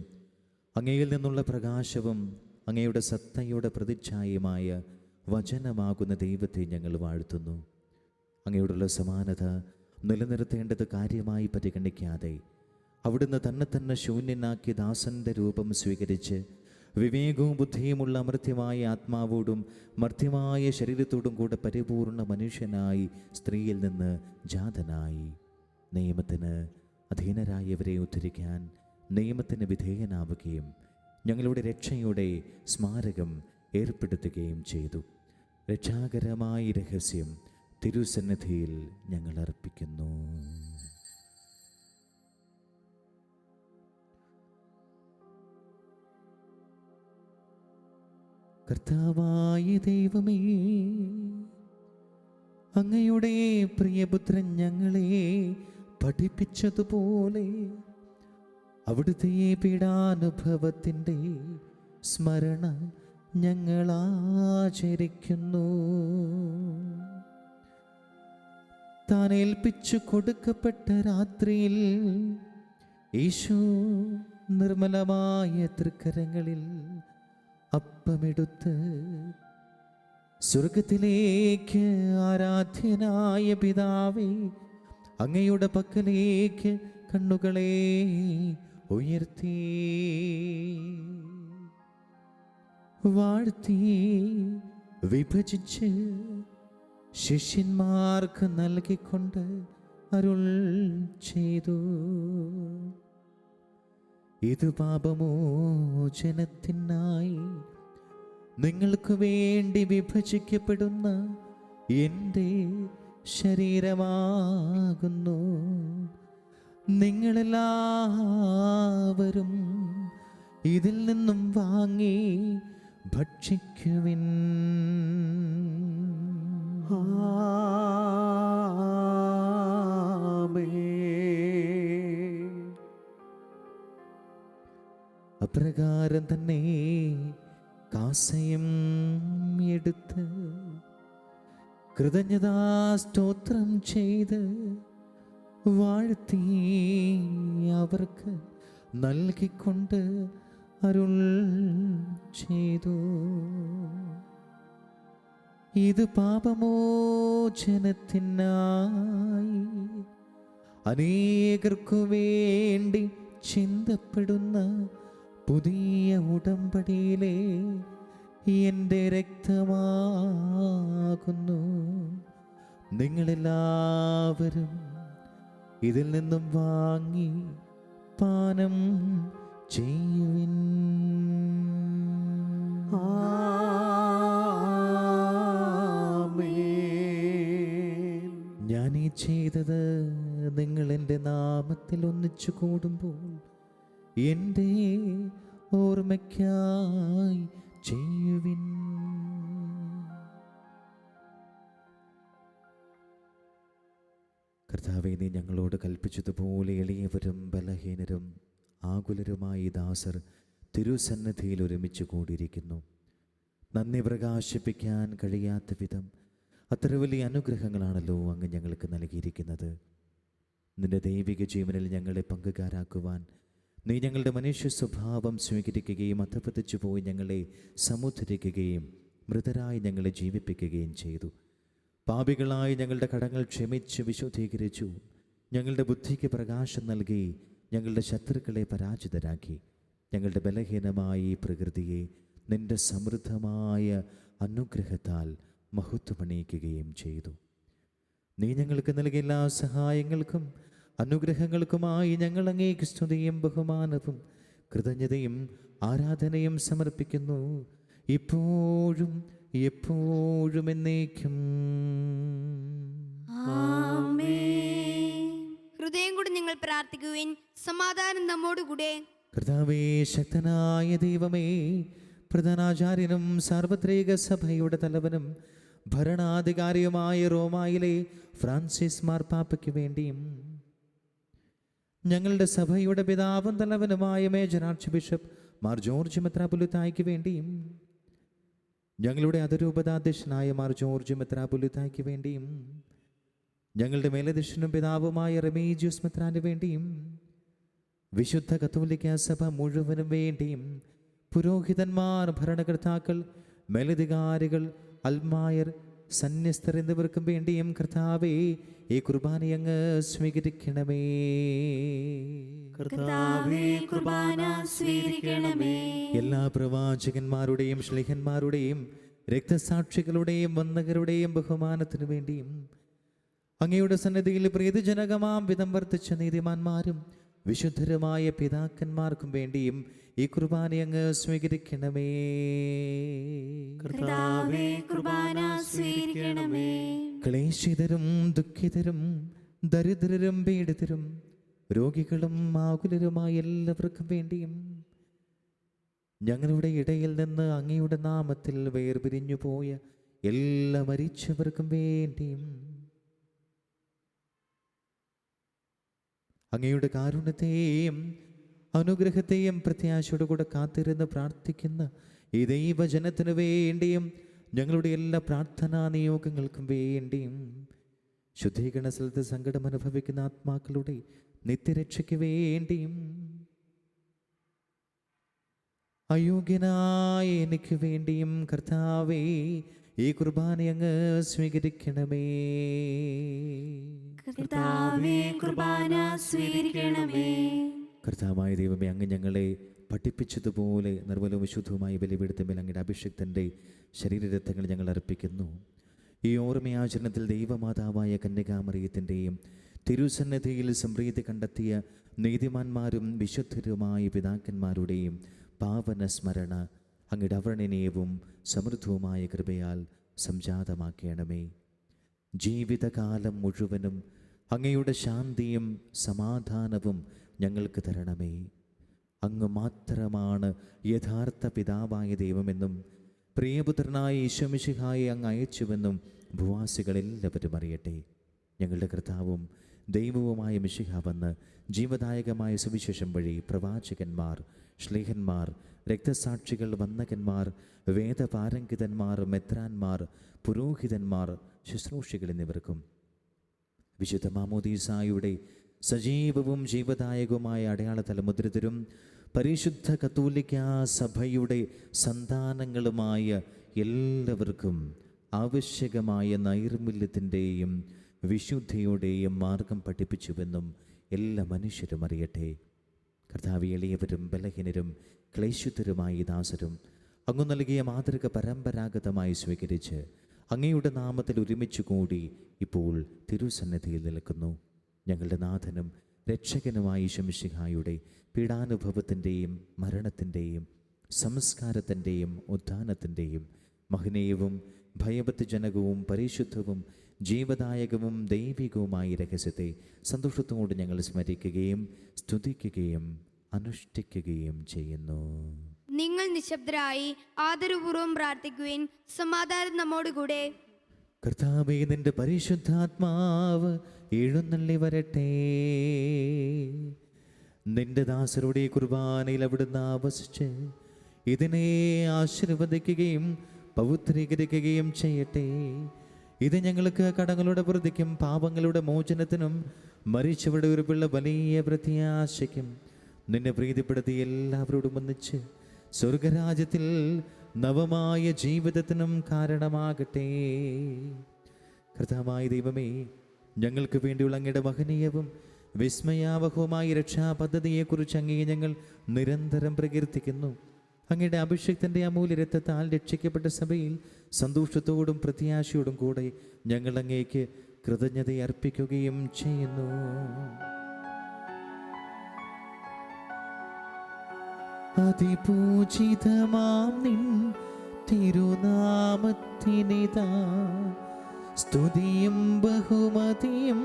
അങ്ങയിൽ നിന്നുള്ള പ്രകാശവും അങ്ങയുടെ സത്തയുടെ പ്രതിച്ഛായമായ വചനമാകുന്ന ദൈവത്തെ ഞങ്ങൾ വാഴ്ത്തുന്നു. അങ്ങയോടുള്ള സമാനത നിലനിർത്തേണ്ടത് കാര്യമായി പരിഗണിക്കാതെ അവിടുന്ന് തന്നെ ശൂന്യനാക്കി ദാസന്റെ രൂപം സ്വീകരിച്ച് വിവേകവും ബുദ്ധിയുമുള്ള അമർത്യമായ ആത്മാവോടും മർത്യമായ ശരീരത്തോടും കൂടെ പരിപൂർണ മനുഷ്യനായി സ്ത്രീയിൽ നിന്ന് ജാതനായി നിയമത്തിന് അധീനരായവരെ ഉദ്ധരിക്കാൻ നിയമത്തിന് വിധേയനാവുകയും ഞങ്ങളുടെ രക്ഷയുടെ സ്മാരകം ഏർപ്പെടുത്തുകയും ചെയ്തു. രക്ഷാകരമായ രഹസ്യം തിരുസന്നിധിയിൽ ഞങ്ങൾ അർപ്പിക്കുന്നു. കർത്താവായ ദൈവമേ, അങ്ങയുടെ പ്രിയപുത്രൻ ഞങ്ങളെ പഠിപ്പിച്ചതുപോലെ അവിടുത്തെ പീഡാനുഭവത്തിൻ്റെ സ്മരണ ഞങ്ങൾ ആചരിക്കുന്നു. താൻ ഏൽപ്പിച്ചു കൊടുക്കപ്പെട്ട രാത്രിയിൽ യേശു നിർമ്മലമായ തൃക്കരങ്ങളിൽ അപ്പമെടുത്ത് സ്വർഗത്തിലേക്ക് ആരാധ്യനായ പിതാവേ, അങ്ങയുടെ പക്കലേക്ക് കണ്ണുകളെ ഉയർത്തി വാഴ്ത്തി വിഭജിച്ച് ശിഷ്യന്മാർക്ക് നൽകിക്കൊണ്ട് അരുൾ ചെയ്തു: ഇത് പാപമോചനത്തിനായി നിങ്ങൾക്ക് വേണ്ടി വിഭജിക്കപ്പെടുന്ന എൻ്റെ ശരീരമാകുന്നു. നിങ്ങളെല്ലാവരും ഇതിൽ നിന്നും വാങ്ങി ഭക്ഷിക്കുവിൻ. ആമേൻ. അപ്രകാരം തന്നെ കാസയും എടുത്ത് കൃതജ്ഞതാസ്തോത്രം ചെയ്ത് വാഴ്ത്തി അവർക്ക് നൽകിക്കൊണ്ട് അരുൾ ചെയ്തു. ഇത് പാപമോചനത്തിനായി അനേകർക്കു വേണ്ടി ചിന്തപ്പെടുന്ന പുതിയ ഉടമ്പടിയിലെ എൻ്റെ രക്തമാകുന്നു. നിങ്ങളെല്ലാവരും ഇതിൽ നിന്നും വാങ്ങി പാനം ചെയ്യുവിൻ. ഞാനീ ചെയ്തത് നിങ്ങൾ എൻ്റെ നാമത്തിൽ ഒന്നിച്ചു കൂടുമ്പോൾ എൻ്റെ ഓർമ്മയ്ക്കായി ചെയ്യുവിൻ. കർത്താവേ, നീ ഞങ്ങളോട് കൽപ്പിച്ചതുപോലെ എളിയവരും ബലഹീനരും ആകുലരുമായി ദാസർ തിരുസന്നിധിയിൽ ഒരുമിച്ച് കൂടിയിരിക്കുന്നു. നന്ദി പ്രകാശിപ്പിക്കാൻ കഴിയാത്ത വിധം അത്ര വലിയ അനുഗ്രഹങ്ങളാണല്ലോ അങ്ങ് ഞങ്ങൾക്ക് നൽകിയിരിക്കുന്നത്. നിന്റെ ദൈവിക ജീവനിൽ ഞങ്ങളെ പങ്കുകാരാക്കുവാൻ നീ ഞങ്ങളുടെ മനുഷ്യ സ്വഭാവം സ്വീകരിക്കുകയും അധപതിച്ചു പോയി ഞങ്ങളെ സമുദ്ധരിക്കുകയും മൃതരായി ഞങ്ങളെ ജീവിപ്പിക്കുകയും ചെയ്തു. പാപികളായി ഞങ്ങളുടെ കടങ്ങൾ ക്ഷമിച്ച് വിശുദ്ധീകരിച്ചു. ഞങ്ങളുടെ ബുദ്ധിക്ക് പ്രകാശം നൽകി ഞങ്ങളുടെ ശത്രുക്കളെ പരാജിതരാക്കി. ഞങ്ങളുടെ ബലഹീനമായ ഈ പ്രകൃതിയെ നിന്റെ സമൃദ്ധമായ അനുഗ്രഹത്താൽ മഹത്വമണിയിക്കുകയും ചെയ്തു. നീ ഞങ്ങൾക്ക് നൽകിയ എല്ലാ സഹായങ്ങൾക്കും അനുഗ്രഹങ്ങൾക്കുമായി ഞങ്ങൾ അങ്ങേക്ക് സ്തുതിയും ബഹുമാനവും കൃതജ്ഞതയും ആരാധനയും സമർപ്പിക്കുന്നു, ഇപ്പോഴും എപ്പോഴും എന്നേക്കും. ഹൃദയം കൊണ്ട് നിങ്ങൾ പ്രാർത്ഥിക്കുവിൻ. സമാധാനം നമ്മോടുകൂടെ. കർത്താവേ, ശക്തനായ ദൈവമേ, പ്രധാനാചാര്യനും സാർവത്രിക സഭയുടെ തലവനും ഭരണാധികാരിയുമായ റോമായിലെ ഫ്രാൻസിസ് മാർപ്പാപ്പയ്ക്ക് വേണ്ടിയും ഞങ്ങളുടെ സഭയുടെ പിതാവും തലവനുമായ major archbishop Mar George മെത്രാപ്പൊലീത്തായ്ക്ക് വേണ്ടിയും ഞങ്ങളുടെ അതിരൂപതാധ്യക്ഷനായ മാർ ജോർജ് മെത്രാപ്പൊലീത്തായ്ക്ക് വേണ്ടിയും ഞങ്ങളുടെ മേലധ്യക്ഷനും പിതാവുമായ റെമീജിയസ് മെത്രാന് വേണ്ടിയും വിശുദ്ധ കത്തോലിക്ക സഭ മുഴുവനും വേണ്ടിയും പുരോഹിതന്മാർ, ഭരണകർത്താക്കൾ, മേലധികാരികൾ, അൽമായർ, സന്യസ്തർ എന്നിവർക്കും വേണ്ടിയും കർത്താവേ, ഈ കുർബാന അങ്ങ് സ്വീകരിക്കണമേ. കർത്താവേ, കുർബാന സ്വീകരിക്കണമേ. എല്ലാ പ്രവാചകന്മാരുടെയും ശ്ലീഹന്മാരുടെയും രക്തസാക്ഷികളുടെയും വന്ദകരുടെയും ബഹുമാനത്തിനു വേണ്ടിയും അങ്ങയുടെ സന്നിധിയിൽ പ്രീതിജനകമാം വിധം വർത്തിച്ച നീതിമാന്മാരും വിശുദ്ധരുമായ പിതാക്കന്മാർക്കും വേണ്ടിയും ഈ കുർബാന അങ്ങ് സ്വീകരിക്കണമേ. കർത്താവേ, കുർബാന സ്വീകരിക്കണമേ. ക്ലേശിതരും ദുഃഖിതരും ദരിദ്രരും പീഡിതരും രോഗികളും ആകുലരുമായ എല്ലാവർക്കും വേണ്ടിയും ഞങ്ങളുടെ ഇടയിൽ നിന്ന് അങ്ങയുടെ നാമത്തിൽ വേർപിരിഞ്ഞു പോയ എല്ലാ മരിച്ചവർക്കും വേണ്ടിയും അങ്ങയുടെ കാരുണ്യത്തെയും അനുഗ്രഹത്തെയും പ്രത്യാശയോടെ കൂടെ കാത്തിരുന്ന് പ്രാർത്ഥിക്കുന്ന ഈ ദൈവജനത്തിനു വേണ്ടിയും ഞങ്ങളുടെ എല്ലാ പ്രാർത്ഥനാ നിയോഗങ്ങൾക്കും വേണ്ടിയും ശുദ്ധീകരണ സ്ഥലത്ത് സങ്കടം അനുഭവിക്കുന്ന ആത്മാക്കളുടെ നിത്യരക്ഷയ്ക്ക് വേണ്ടിയും അയോഗ്യനായ എനിക്ക് വേണ്ടിയും കർത്താവേ, ഈ കുർബാന അങ്ങ് സ്വീകരിക്കണമേ. കർത്താവേ, കുർബാന സ്വീകരിക്കണമേ. കർത്താവായ ദൈവമേ, അങ്ങ് ഞങ്ങളെ പഠിപ്പിച്ചതുപോലെ നിർമ്മലവും വിശുദ്ധവുമായി ബലിപീഠത്തിന്മേൽ അങ്ങയുടെ അഭിഷക്തൻ്റെ ശരീരരക്തങ്ങൾ ഞങ്ങൾ അർപ്പിക്കുന്നു. ഈ ഓർമ്മയാചരണത്തിൽ ദൈവമാതാവായ കന്യകാമറിയത്തിൻ്റെയും തിരുസന്നിധിയിൽ സംപ്രീതി കണ്ടെത്തിയ നീതിമാന്മാരും വിശുദ്ധരുമായ പിതാക്കന്മാരുടെയും പാവന സ്മരണ അങ്ങയുടെ അവർണ്ണനീയവും സമൃദ്ധവുമായ കൃപയാൽ സംജാതമാക്കണമേ. ജീവിതകാലം മുഴുവനും അങ്ങയുടെ ശാന്തിയും സമാധാനവും ഞങ്ങൾക്ക് തരണമേ. അങ്ങ് മാത്രമാണ് യഥാർത്ഥ പിതാവായ ദൈവമെന്നും പ്രിയപുത്രനായ ഈശോമിശിഹായെ അങ്ങ് അയച്ചുവെന്നും ഭൂവാസികളെല്ലാവരും അറിയട്ടെ. ഞങ്ങളുടെ കർത്താവും ദൈവവുമായ മിശിഹ വന്ന് ജീവദായകമായ സുവിശേഷം വഴി പ്രവാചകന്മാർ, ശ്ലീഹന്മാർ, രക്തസാക്ഷികൾ, വന്ദകന്മാർ, വേദപാരംഗിതന്മാർ, മെത്രാന്മാർ, പുരോഹിതന്മാർ, ശുശ്രൂഷികൾ എന്നിവർക്കും വിശുദ്ധ മാമോദീസായുടെ സജീവവും ജീവദായകവുമായ അടയാളതലമുദ്രിതരും പരിശുദ്ധ കത്തോലിക്കാ സഭയുടെ സന്താനങ്ങളുമായ എല്ലാവർക്കും ആവശ്യകമായ നൈർമല്യത്തിൻ്റെയും വിശുദ്ധിയുടെയും മാർഗം പഠിപ്പിച്ചുവെന്നും എല്ലാ മനുഷ്യരും അറിയട്ടെ. കർത്താവ്, എളിയവരും ബലഹീനരും ക്ലേശിതരുമായ ദാസരും അങ്ങ് നൽകിയ മാതൃക പരമ്പരാഗതമായി സ്വീകരിച്ച് അങ്ങയുടെ നാമത്തിൽ ഒരുമിച്ച് കൂടി ഇപ്പോൾ തിരുസന്നിധിയിൽ നിൽക്കുന്നു. ഞങ്ങളുടെ നാഥനും രക്ഷകനുമായ ഈശോ മിശിഹായുടെ പീഡാനുഭവത്തിൻ്റെയും മരണത്തിൻ്റെയും സംസ്കാരത്തിൻ്റെയും ഉത്ഥാനത്തിൻ്റെയും മഹനീയവും ഭയഭക്തിജനകവും പരിശുദ്ധവും ജീവദായകവും ദൈവികവുമായ രഹസ്യത്തെ സന്തോഷത്തോടെ ഞങ്ങൾ സ്മരിക്കുകയും സ്തുതിക്കുകയും അനുഷ്ഠിക്കുകയും ചെയ്യുന്നു. നിങ്ങൾ നിശബ്ദരായി ആദരപൂർവ്വം പ്രാർത്ഥിക്കുവിൻ. സമാധാനം നമ്മോടുകൂടെ. കർത്താവേ, നിന്റെ പരിശുദ്ധാത്മാവ് എഴുന്നള്ളി വരട്ടെ. നിന്റെ ദാസരുടെ കുർബാനയിൽ അവിടുന്ന് ആവസിച്ച് ഇതിനെ ആശീർവദിക്കുകയും പവിത്രീകരിക്കുകയും ചെയ്യട്ടെ. ഇത് ഞങ്ങൾക്ക് കടങ്ങളുടെ പ്രതിക്കും പാപങ്ങളുടെ മോചനത്തിനും മരിച്ചവരുടെ ഒരു പിള്ള വലിയ പ്രത്യാശയ്ക്കും നിന്നെ പ്രീതിപ്പെടുത്തി എല്ലാവരോടും ഒന്നിച്ച് സ്വർഗരാജ്യത്തിൽ നവമായ ജീവിതത്തിനും കാരണമാകട്ടെ. കർത്താവായ ദൈവമേ, ഞങ്ങൾക്ക് വേണ്ടിയുള്ള അങ്ങയുടെ മഹനീയവും വിസ്മയാവഹവുമായ രക്ഷാപദ്ധതിയെക്കുറിച്ച് അങ്ങയെ ഞങ്ങൾ നിരന്തരം പ്രകീർത്തിക്കുന്നു. അങ്ങയുടെ അഭിഷേകത്തിൻ്റെ അമൂല്യ രക്തത്താൽ രക്ഷിക്കപ്പെട്ട സഭയിൽ സന്തോഷത്തോടും പ്രത്യാശയോടും കൂടെ ഞങ്ങൾ അങ്ങേക്ക് കൃതജ്ഞത അർപ്പിക്കുകയും ചെയ്യുന്നു. അതിപൂജിതമാം നിൻ തിരുനാമത്തിനിതാ സ്തുതിയും ബഹുമതിയും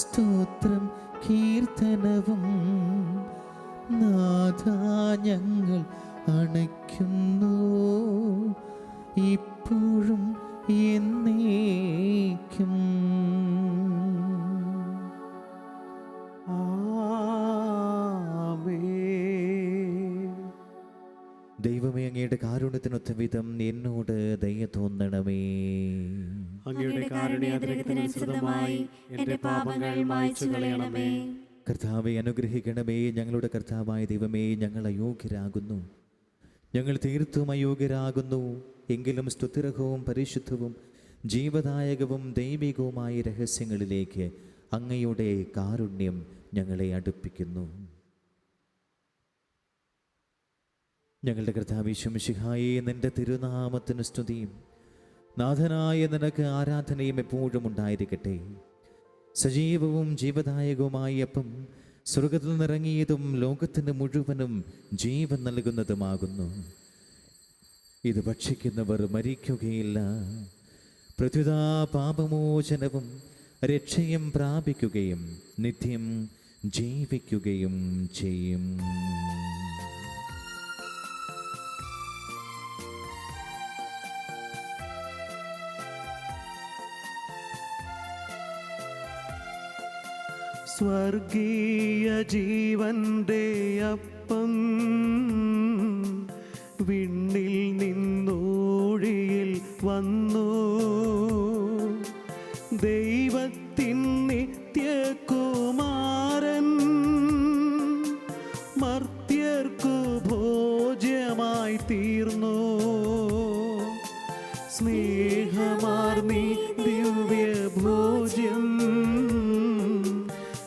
സ്തോത്രം കീർത്തനവും നാഥാ ഞങ്ങൾ അണയ്ക്കുന്നു ഇപ്പോഴും എന്നേക്കും. ദൈവമേ, അങ്ങയുടെ കാരുണ്യത്തിനൊത്ത വിധം എന്നോട് ദയ തോന്നണമേ. അങ്ങയുടെ കാരുണ്യാതിരകത്തിനനുസൃതമായി എൻ്റെ പാപങ്ങൾ മായ്ച്ചു കളയണമേ. കർത്താവെ, അനുഗ്രഹിക്കണമേ. ഞങ്ങളുടെ കർത്താവായ ദൈവമേ, ഞങ്ങൾ അയോഗ്യരാകുന്നു, ഞങ്ങൾ തീർത്തും അയോഗ്യരാകുന്നു. എങ്കിലും സ്തുതിർഹവും പരിശുദ്ധവും ജീവദായകവും ദൈവികവുമായ രഹസ്യങ്ങളിലേക്ക് അങ്ങയുടെ കാരുണ്യം ഞങ്ങളെ അടുപ്പിക്കുന്നു. ഞങ്ങളുടെ കർത്താവേ ഈശോ മിശിഹായേ, നിന്റെ തിരുനാമത്തിന് സ്തുതിയും നാഥനായ നിനക്ക് ആരാധനയും എപ്പോഴും ഉണ്ടായിരിക്കട്ടെ. സജീവവും ജീവദായകവുമായ അപ്പം സ്വർഗത്തിൽ നിന്നിറങ്ങിയതും ലോകത്തിന് മുഴുവനും ജീവൻ നൽകുന്നതുമാകുന്നു. ഇത് ഭക്ഷിക്കുന്നവർ മരിക്കുകയില്ല, പ്രത്യുതാ പാപമോചനവും രക്ഷയും പ്രാപിക്കുകയും നിത്യം ജീവിക്കുകയും ചെയ്യും. സ്വർഗീയ ജീവന്റെ അപ്പം വിണ്ണിൽ നിന്നൂഴിയിൽ വന്നു, ദൈവത്തിൻ നിത്യകുമാരൻ മർത്യർക്കു ഭോജ്യമായി തീർന്നു. സ്നേഹമാർന്നി ദിവ്യ ഭോജ്യം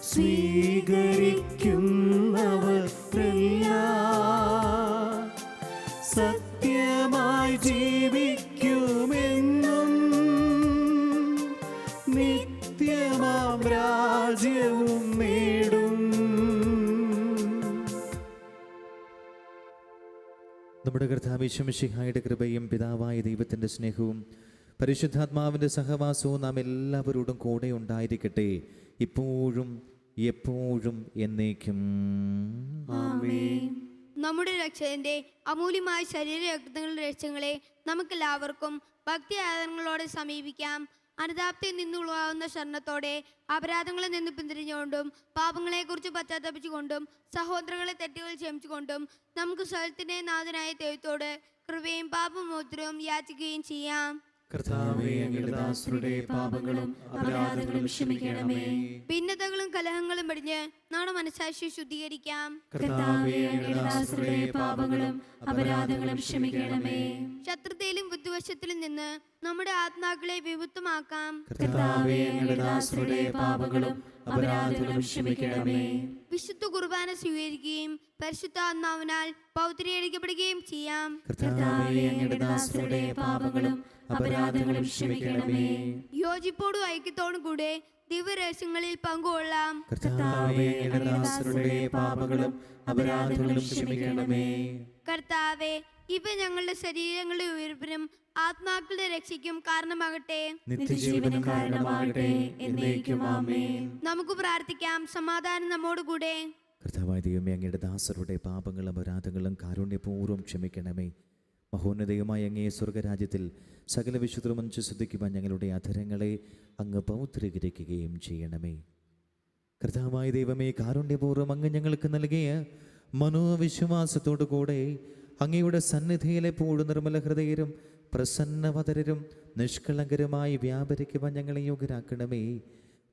സ്വീകരിക്കുന്നവരെല്ലാം സത്യമായി ജീവിക്കുമെന്നും നിത്യമാം രാജ്യവും നേടും. നമ്മുടെ കർത്താവ് ഈശോ മിശിഹായുടെ കൃപയും പിതാവായ ദൈവത്തിൻ്റെ സ്നേഹവും പരിശുദ്ധാത്മാവിൻ്റെ സഹവാസവും നാം എല്ലാവരോടും കൂടെ ഉണ്ടായിരിക്കട്ടെ, ഇപ്പോഴും എപ്പോഴും എന്നേക്കും. ആമേൻ. നമ്മുടെ രക്ഷകന്റെ അമൂല്യമായ ശരീര രക്തങ്ങളുടെ രക്ഷകളെ നമുക്കെല്ലാവർക്കും ഭക്തി ആദരങ്ങളോടെ സമീപിക്കാം. അനുതാപത്തിൽ നിന്നുളവാകുന്ന ശരണത്തോടെ അപരാധങ്ങളിൽ നിന്ന് പിന്തിരിഞ്ഞുകൊണ്ടും പാപങ്ങളെക്കുറിച്ച് പശ്ചാത്തപിച്ചുകൊണ്ടും സഹോദരങ്ങളെ തെറ്റുകൾ ക്ഷമിച്ചുകൊണ്ടും നമുക്ക് സ്വലത്തിന്റെ നാഥനായ ദൈവത്തോട് കൃപയും പാപമോചനവും യാചിക്കുകയും ചെയ്യാം. കർത്താവേ, അങ്ങയുടെ ദാസരുടെ പാപങ്ങളും അപരാധങ്ങളും ക്ഷമിക്കണമേ. ഭിന്നതകളും കലഹങ്ങളും വെടിഞ്ഞ് നമ്മുടെ മനസ്സാക്ഷി ശുദ്ധീകരിക്കാം. കർത്താവേ, അങ്ങയുടെ ദാസരുടെ പാപങ്ങളും അപരാധങ്ങളും ക്ഷമിക്കണമേ. ശത്രുതയിലും ബുദ്ധിവശത്തിലും നിന്ന് നമ്മുടെ ആത്മാക്കളെ വിമുക്തമാക്കാം. കർത്താവേ, അങ്ങയുടെ ദാസരുടെ പാപങ്ങളും അപരാധങ്ങളും ക്ഷമിക്കണമേ. വിശുദ്ധ കുർബാന സ്വീകരിക്കുകയും പരിശുദ്ധാത്മാവിനാൽ പൗത്രീകരിക്കപ്പെടുകയും ചെയ്യാം. കർത്താവേ, അങ്ങയുടെ ദാസരുടെ പാപങ്ങളും അപരാധങ്ങളും ക്ഷമിക്കണമേ. യോജിപ്പോടും ഐക്യത്തോടും കൂടെ ദിവ്യരഹസ്യങ്ങളിൽ പങ്കുകൊള്ളാം. കർത്താവേ, അങ്ങയുടെ ദാസരുടെ പാപങ്ങളും അപരാധങ്ങളും ക്ഷമിക്കണമേ. കർത്താവേ, ഇവ ഞങ്ങളുടെ ശരീരങ്ങളുടെ ഉയർപ്പിനും ആത്മാക്കളുടെ രക്ഷയ്ക്കും കാരണമാകട്ടെ. നിത്യജീവനും കാരണമാകട്ടെ. എന്നേക്കും ആമേൻ. നമുക്ക് പ്രാർത്ഥിക്കാം. സമാധാനം നമ്മോടുകൂടെ. കർത്താവായ ദൈവമേ, അങ്ങയുടെ ദാസരുടെ പാപങ്ങളും അപരാധങ്ങളും കാരുണ്യപൂർവ്വം ക്ഷമിക്കണമേ. മഹോന്നതയുമായ അങ്ങേ സ്വർഗരാജ്യത്തിൽ സകല വിശുദ്ധരും മനുഷ്യ ശ്രദ്ധിക്കുവാൻ ഞങ്ങളുടെ അധരങ്ങളെ അങ്ങ് പൗത്രീകരിക്കുകയും ചെയ്യണമേ. കർത്താവായ ദൈവമേ, കാരുണ്യപൂർവ്വം അങ്ങ് ഞങ്ങൾക്ക് നൽകിയ മനോവിശ്വാസത്തോടു കൂടെ അങ്ങയുടെ സന്നിധിയിലെപ്പോഴും നിർമ്മല ഹൃദയരും പ്രസന്നവതരരും നിഷ്കളങ്കരുമായി വ്യാപരിക്കുവാൻ ഞങ്ങളെ യോഗ്യരാക്കണമേ.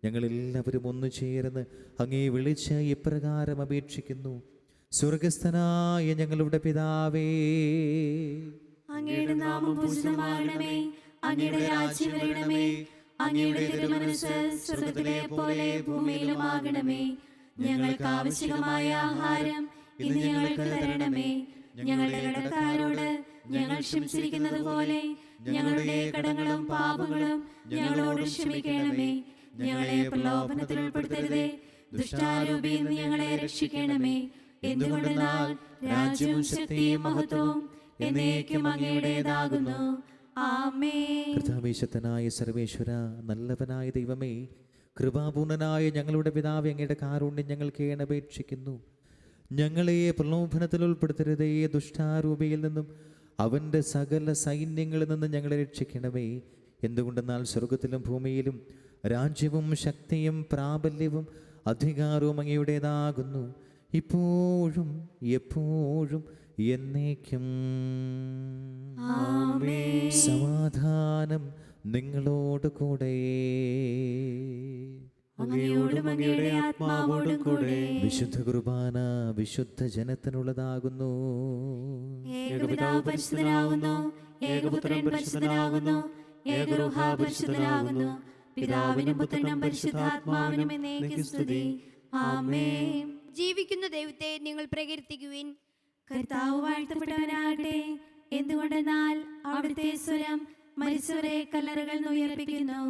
ഞങ്ങളെല്ലാവരും ഒന്നു ചേർന്ന് അങ്ങേ വിളിച്ച് ഇപ്രകാരം അപേക്ഷിക്കുന്നു. സ്വർഗസ്ഥനായ ഞങ്ങളുടെ പിതാവേ, അങ്ങയുടെ നാമം പൂജിതമാകണമേ. അങ്ങയുടെ രാജ്യം വരണമേ. അങ്ങയുടെ തിരുമനസ്സ് സ്വർഗ്ഗത്തിലെ പോലെ ഭൂമിയിലുമാകണമേ. ഞങ്ങൾക്ക് ആവശ്യമായ ആഹാരം ഇന്ന് ഞങ്ങൾക്ക് തരണമേ. ഞങ്ങളുടെ കടക്കാരോട് ഞങ്ങൾ ക്ഷമിച്ചിരിക്കുന്നത് പോലെ ഞങ്ങളുടെ കടങ്ങളും പാപങ്ങളും ഞങ്ങളോട് ക്ഷമിക്കണമേ. ഞങ്ങളെ പ്രലോഭനത്തിൽ ഉൾപ്പെടുത്തരുതേ. ദുഷ്ടാരൂപിയിൽ നിന്ന് ഞങ്ങളെ രക്ഷിക്കണമേ. എന്തുകൊണ്ടെന്നാൽ രാജ്യവും ശക്തിയും മഹത്വവും എന്നേക്കും അങ്ങയുടേതാകുന്നു. ആമേൻ. കർത്താവേശത്തനായ സർവേശ്വര, നല്ലവനായ ദൈവമേ, കൃപാപൂർണനായ ഞങ്ങളുടെ പിതാവേ, അങ്ങയുടെ കാരുണ്യം ഞങ്ങൾ കേണപേക്ഷിക്കുന്നു. ഞങ്ങളെ പ്രലോഭനത്തിൽ ഉൾപ്പെടുത്തരുതേ. ദുഷ്ടാരൂപിയിൽ നിന്നും അവൻ്റെ സകല സൈന്യങ്ങളിൽ നിന്നും ഞങ്ങളെ രക്ഷിക്കണമേ. എന്തുകൊണ്ടെന്നാൽ സ്വർഗത്തിലും ഭൂമിയിലും രാജ്യവും ശക്തിയും പ്രാബല്യവും അധികാരവും അങ്ങയുടേതാകുന്നു, ഇപ്പോഴും എപ്പോഴും എന്നേക്കും. ആമേൻ. സമാധാനം നിങ്ങളോട് കൂടെ. അങ്ങയോടും അങ്ങയുടെ ആത്മാവോടും കൂടെ. വിശുദ്ധ കുർബാന വിശുദ്ധ ജനത്തിനുള്ളതാകുന്നു. ഏകപിതാവ് പരിശുദ്ധനാകുന്നു. ഏകപുത്രൻ പരിശുദ്ധനാകുന്നു. ഏകരൂഹ പരിശുദ്ധനാകുന്നു. പിതാവിനും പുത്രനും പരിശുദ്ധാത്മാവിനും എന്നേക്കും സ്തുതി. ആമേൻ. ജീവിക്കുന്ന ദൈവത്തെ നിങ്ങൾ പ്രകീർത്തിക്കുവിൻ. കർത്താവ് വാഴ്ത്തപ്പെട്ടവനാകട്ടെ. എന്തുകൊണ്ടെന്നാൽ അവിടുത്തെ സ്വരം മരിച്ചവരെ കല്ലറകളിൽ നിന്ന് ഉയർപ്പിക്കുന്നു.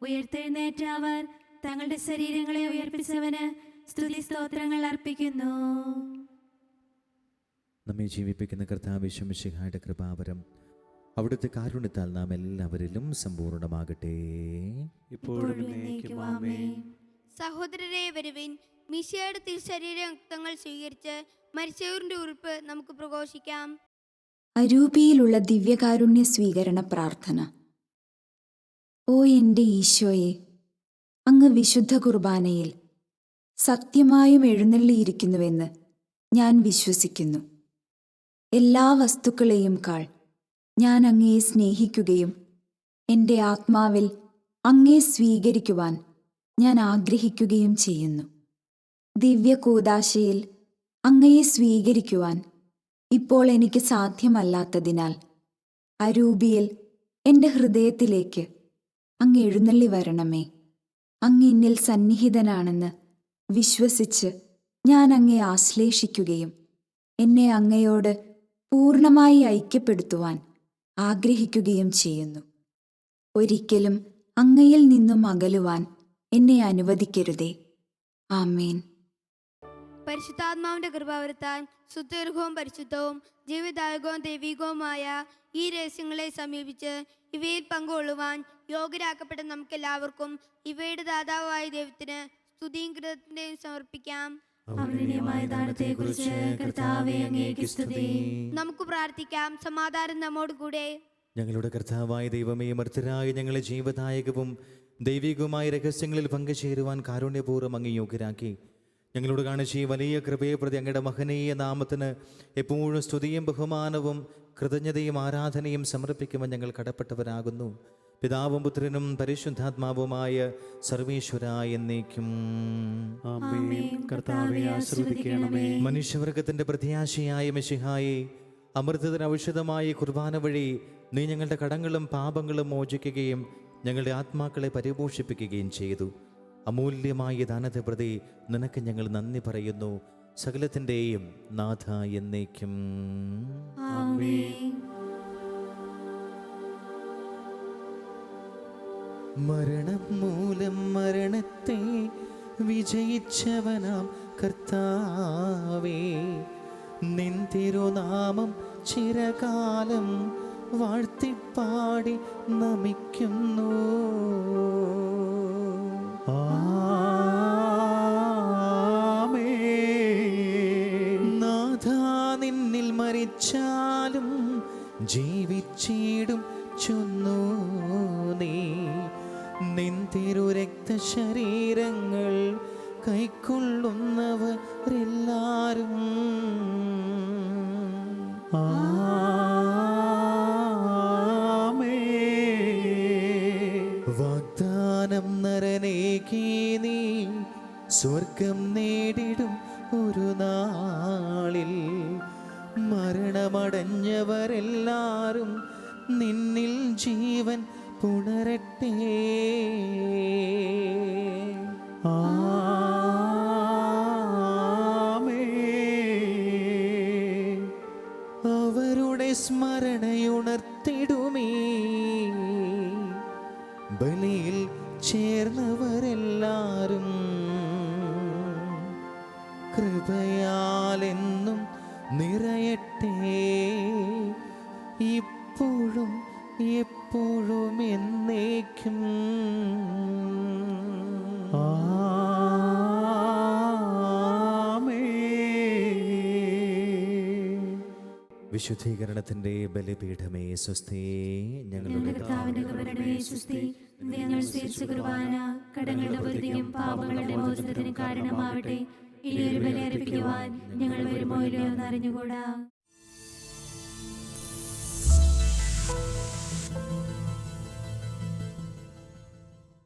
ഉയർത്തെഴുന്നേറ്റ അവർ തങ്ങളുടെ ശരീരങ്ങളെ ഉയർപ്പിച്ചവന് സ്തുതി സ്തോത്രങ്ങൾ അർപ്പിക്കുന്നു. നമ്മെ ജീവിപ്പിക്കുന്ന കർത്താവ് മിശിഹായുടെ കൃപാവരം അവിടുത്തെ കാരുണ്യത്താൽ നാം എല്ലാവരിലും സമ്പൂർണ്ണമാകട്ടെ. ഇപ്പോഴും എന്നേക്കും ആമേൻ. സഹോദരരെ വരുവിൻ, മിശിഹായുടെ തിരുശരീര രക്തങ്ങൾ സ്വീകരിച്ച് മരിച്ചവരുടെ ഉറുപ്പ് നമുക്ക് പ്രഘോഷിക്കാം. അരൂപിയിലുള്ള ദിവ്യകാരുണ്യ സ്വീകരണ പ്രാർത്ഥന. ഓ എൻ്റെ ഈശോയെ, അങ്ങ് വിശുദ്ധ കുർബാനയിൽ സത്യമായും എഴുന്നള്ളിയിരിക്കുന്നുവെന്ന് ഞാൻ വിശ്വസിക്കുന്നു. എല്ലാ വസ്തുക്കളെയും കാൾ ഞാൻ അങ്ങയെ സ്നേഹിക്കുകയും എൻ്റെ ആത്മാവിൽ അങ്ങയെ സ്വീകരിക്കുവാൻ ഞാൻ ആഗ്രഹിക്കുകയും ചെയ്യുന്നു. ദിവ്യകൂദാശയിൽ അങ്ങയെ സ്വീകരിക്കുവാൻ ഇപ്പോൾ എനിക്ക് സാധ്യമല്ലാത്തതിനാൽ അരൂപിയിൽ എൻ്റെ ഹൃദയത്തിലേക്ക് അങ്ങ് എഴുന്നള്ളി വരണമേ. അങ്ങ് എന്നിൽ സന്നിഹിതനാണെന്ന് വിശ്വസിച്ച് ഞാൻ അങ്ങയെ ആശ്ലേഷിക്കുകയും എന്നെ അങ്ങയോട് പൂർണ്ണമായി ഐക്യപ്പെടുത്തുവാൻ ആഗ്രഹിക്കുകയും ചെയ്യുന്നു. ഒരിക്കലും അങ്ങയിൽ നിന്നും അകലുവാൻ എന്നെ അനുവദിക്കരുതേ. ആമേൻ. പരിശുദ്ധാത്മാവിന്റെ കൃപാവരത്താൽ സുദീർഘവും പരിശുദ്ധവും ജീവദായകവും ദൈവികവുമായ ഈ രഹസ്യങ്ങളെ സമീപിച്ച് ഇവയിൽ പങ്കുകൊള്ളുവാൻ യോഗ്യരാക്കപ്പെട്ട നമുക്കെല്ലാവർക്കും ഇവയുടെ ദാതാവായ ദൈവത്തിന് സ്തുതിയും കൃതജ്ഞതയും സമർപ്പിക്കാം. അമൂല്യമായ ദാനത്തെക്കുറിച്ച് കർത്താവേ അങ്ങേക്ക് സ്തുതി. നമുക്ക് പ്രാർത്ഥിക്കാം. സമാധാനം നമ്മോട് കൂടെ. ഞങ്ങളുടെ കർത്താവായ ദൈവമേ, മർത്തരായ ഞങ്ങളെ ജീവദായകവും ദൈവികവുമായ രഹസ്യങ്ങളിൽ പങ്കുചേരുവാൻ കാരുണ്യപൂർവ്വം അങ്ങ് യോഗ്യരാക്കി. ഞങ്ങളോട് കാണിച്ച ഈ വലിയ കൃപയെ പ്രതി അങ്ങയുടെ മഹനീയ നാമത്തിന് എപ്പോഴും സ്തുതിയും ബഹുമാനവും കൃതജ്ഞതയും ആരാധനയും സമർപ്പിക്കുവാൻ ഞങ്ങൾ കടപ്പെട്ടവരാകുന്നു. പിതാവും പുത്രനും പരിശുദ്ധാത്മാവുമായ സർവേശ്വരായ എന്നേക്കും ആമേൻ. കർത്താവെ ആശീർവദിക്കണമേ. മനുഷ്യവർഗത്തിന്റെ പ്രത്യാശയായ മെശിഹായെ, അമൃതത്തിന് ഔഷധമായ കുർബാന വഴി നീ ഞങ്ങളുടെ കടങ്ങളും പാപങ്ങളും മോചിക്കുകയും ഞങ്ങളുടെ ആത്മാക്കളെ പരിപോഷിപ്പിക്കുകയും ചെയ്തു. അമൂല്യമായ ദാനത്തെ പ്രതി നിനക്ക് ഞങ്ങൾ നന്ദി പറയുന്നു. സകലത്തിൻ്റെയും നാഥ എന്നേക്കും ആമേൻ. മരണം മൂലം മരണത്തെ വിജയിച്ചവനാം കർത്താവേ, നിൻ തിരുനാമം ചിരകാലം വാഴ്ത്തിപ്പാടി നമിക്കുന്നു. നാഥ, നിന്നിൽ മരിച്ചാലും ജീവിച്ചിടും ചൊന്നു നീ. നിൻ തിരുരക്തശരീരങ്ങൾ കൈക്കൊള്ളുന്നവരെല്ലാരും വാഗ്ദാനം നരനേകി നീ സ്വർഗം നേടിടും ഒരു നാളിൽ. മരണമടഞ്ഞവരെല്ലാരും നിന്നിൽ ജീവൻ പുണരട്ടെ. അവരുടെ സ്മരണയുണർത്തിടുമേ. ബലിയിൽ ചേർന്നവരെല്ലാരും കൃപയാലെന്നും നിറയട്ടെ. ഇപ്പോഴും എപ്പോഴും എന്നേക്കും വിശുദ്ധീകരണത്തിന്റെ ബലിപീഠമേ സ്വസ്തി. ഞങ്ങളുടെ കർത്താവിന്റെ കൃപയുടെ സ്തുതി. ഞങ്ങൾ സ്വീകരിച്ച കുർബാന കടങ്ങളുടെ പൊറുതിക്കും പാപങ്ങളുടെ മോചനത്തിനും കാരണമാവട്ടെ. ഇനിയൊരു ബലി അർപ്പിക്കുവാൻ ഞങ്ങൾ വരുമോ ഇല്ലയോ എന്നറിഞ്ഞുകൂടാ.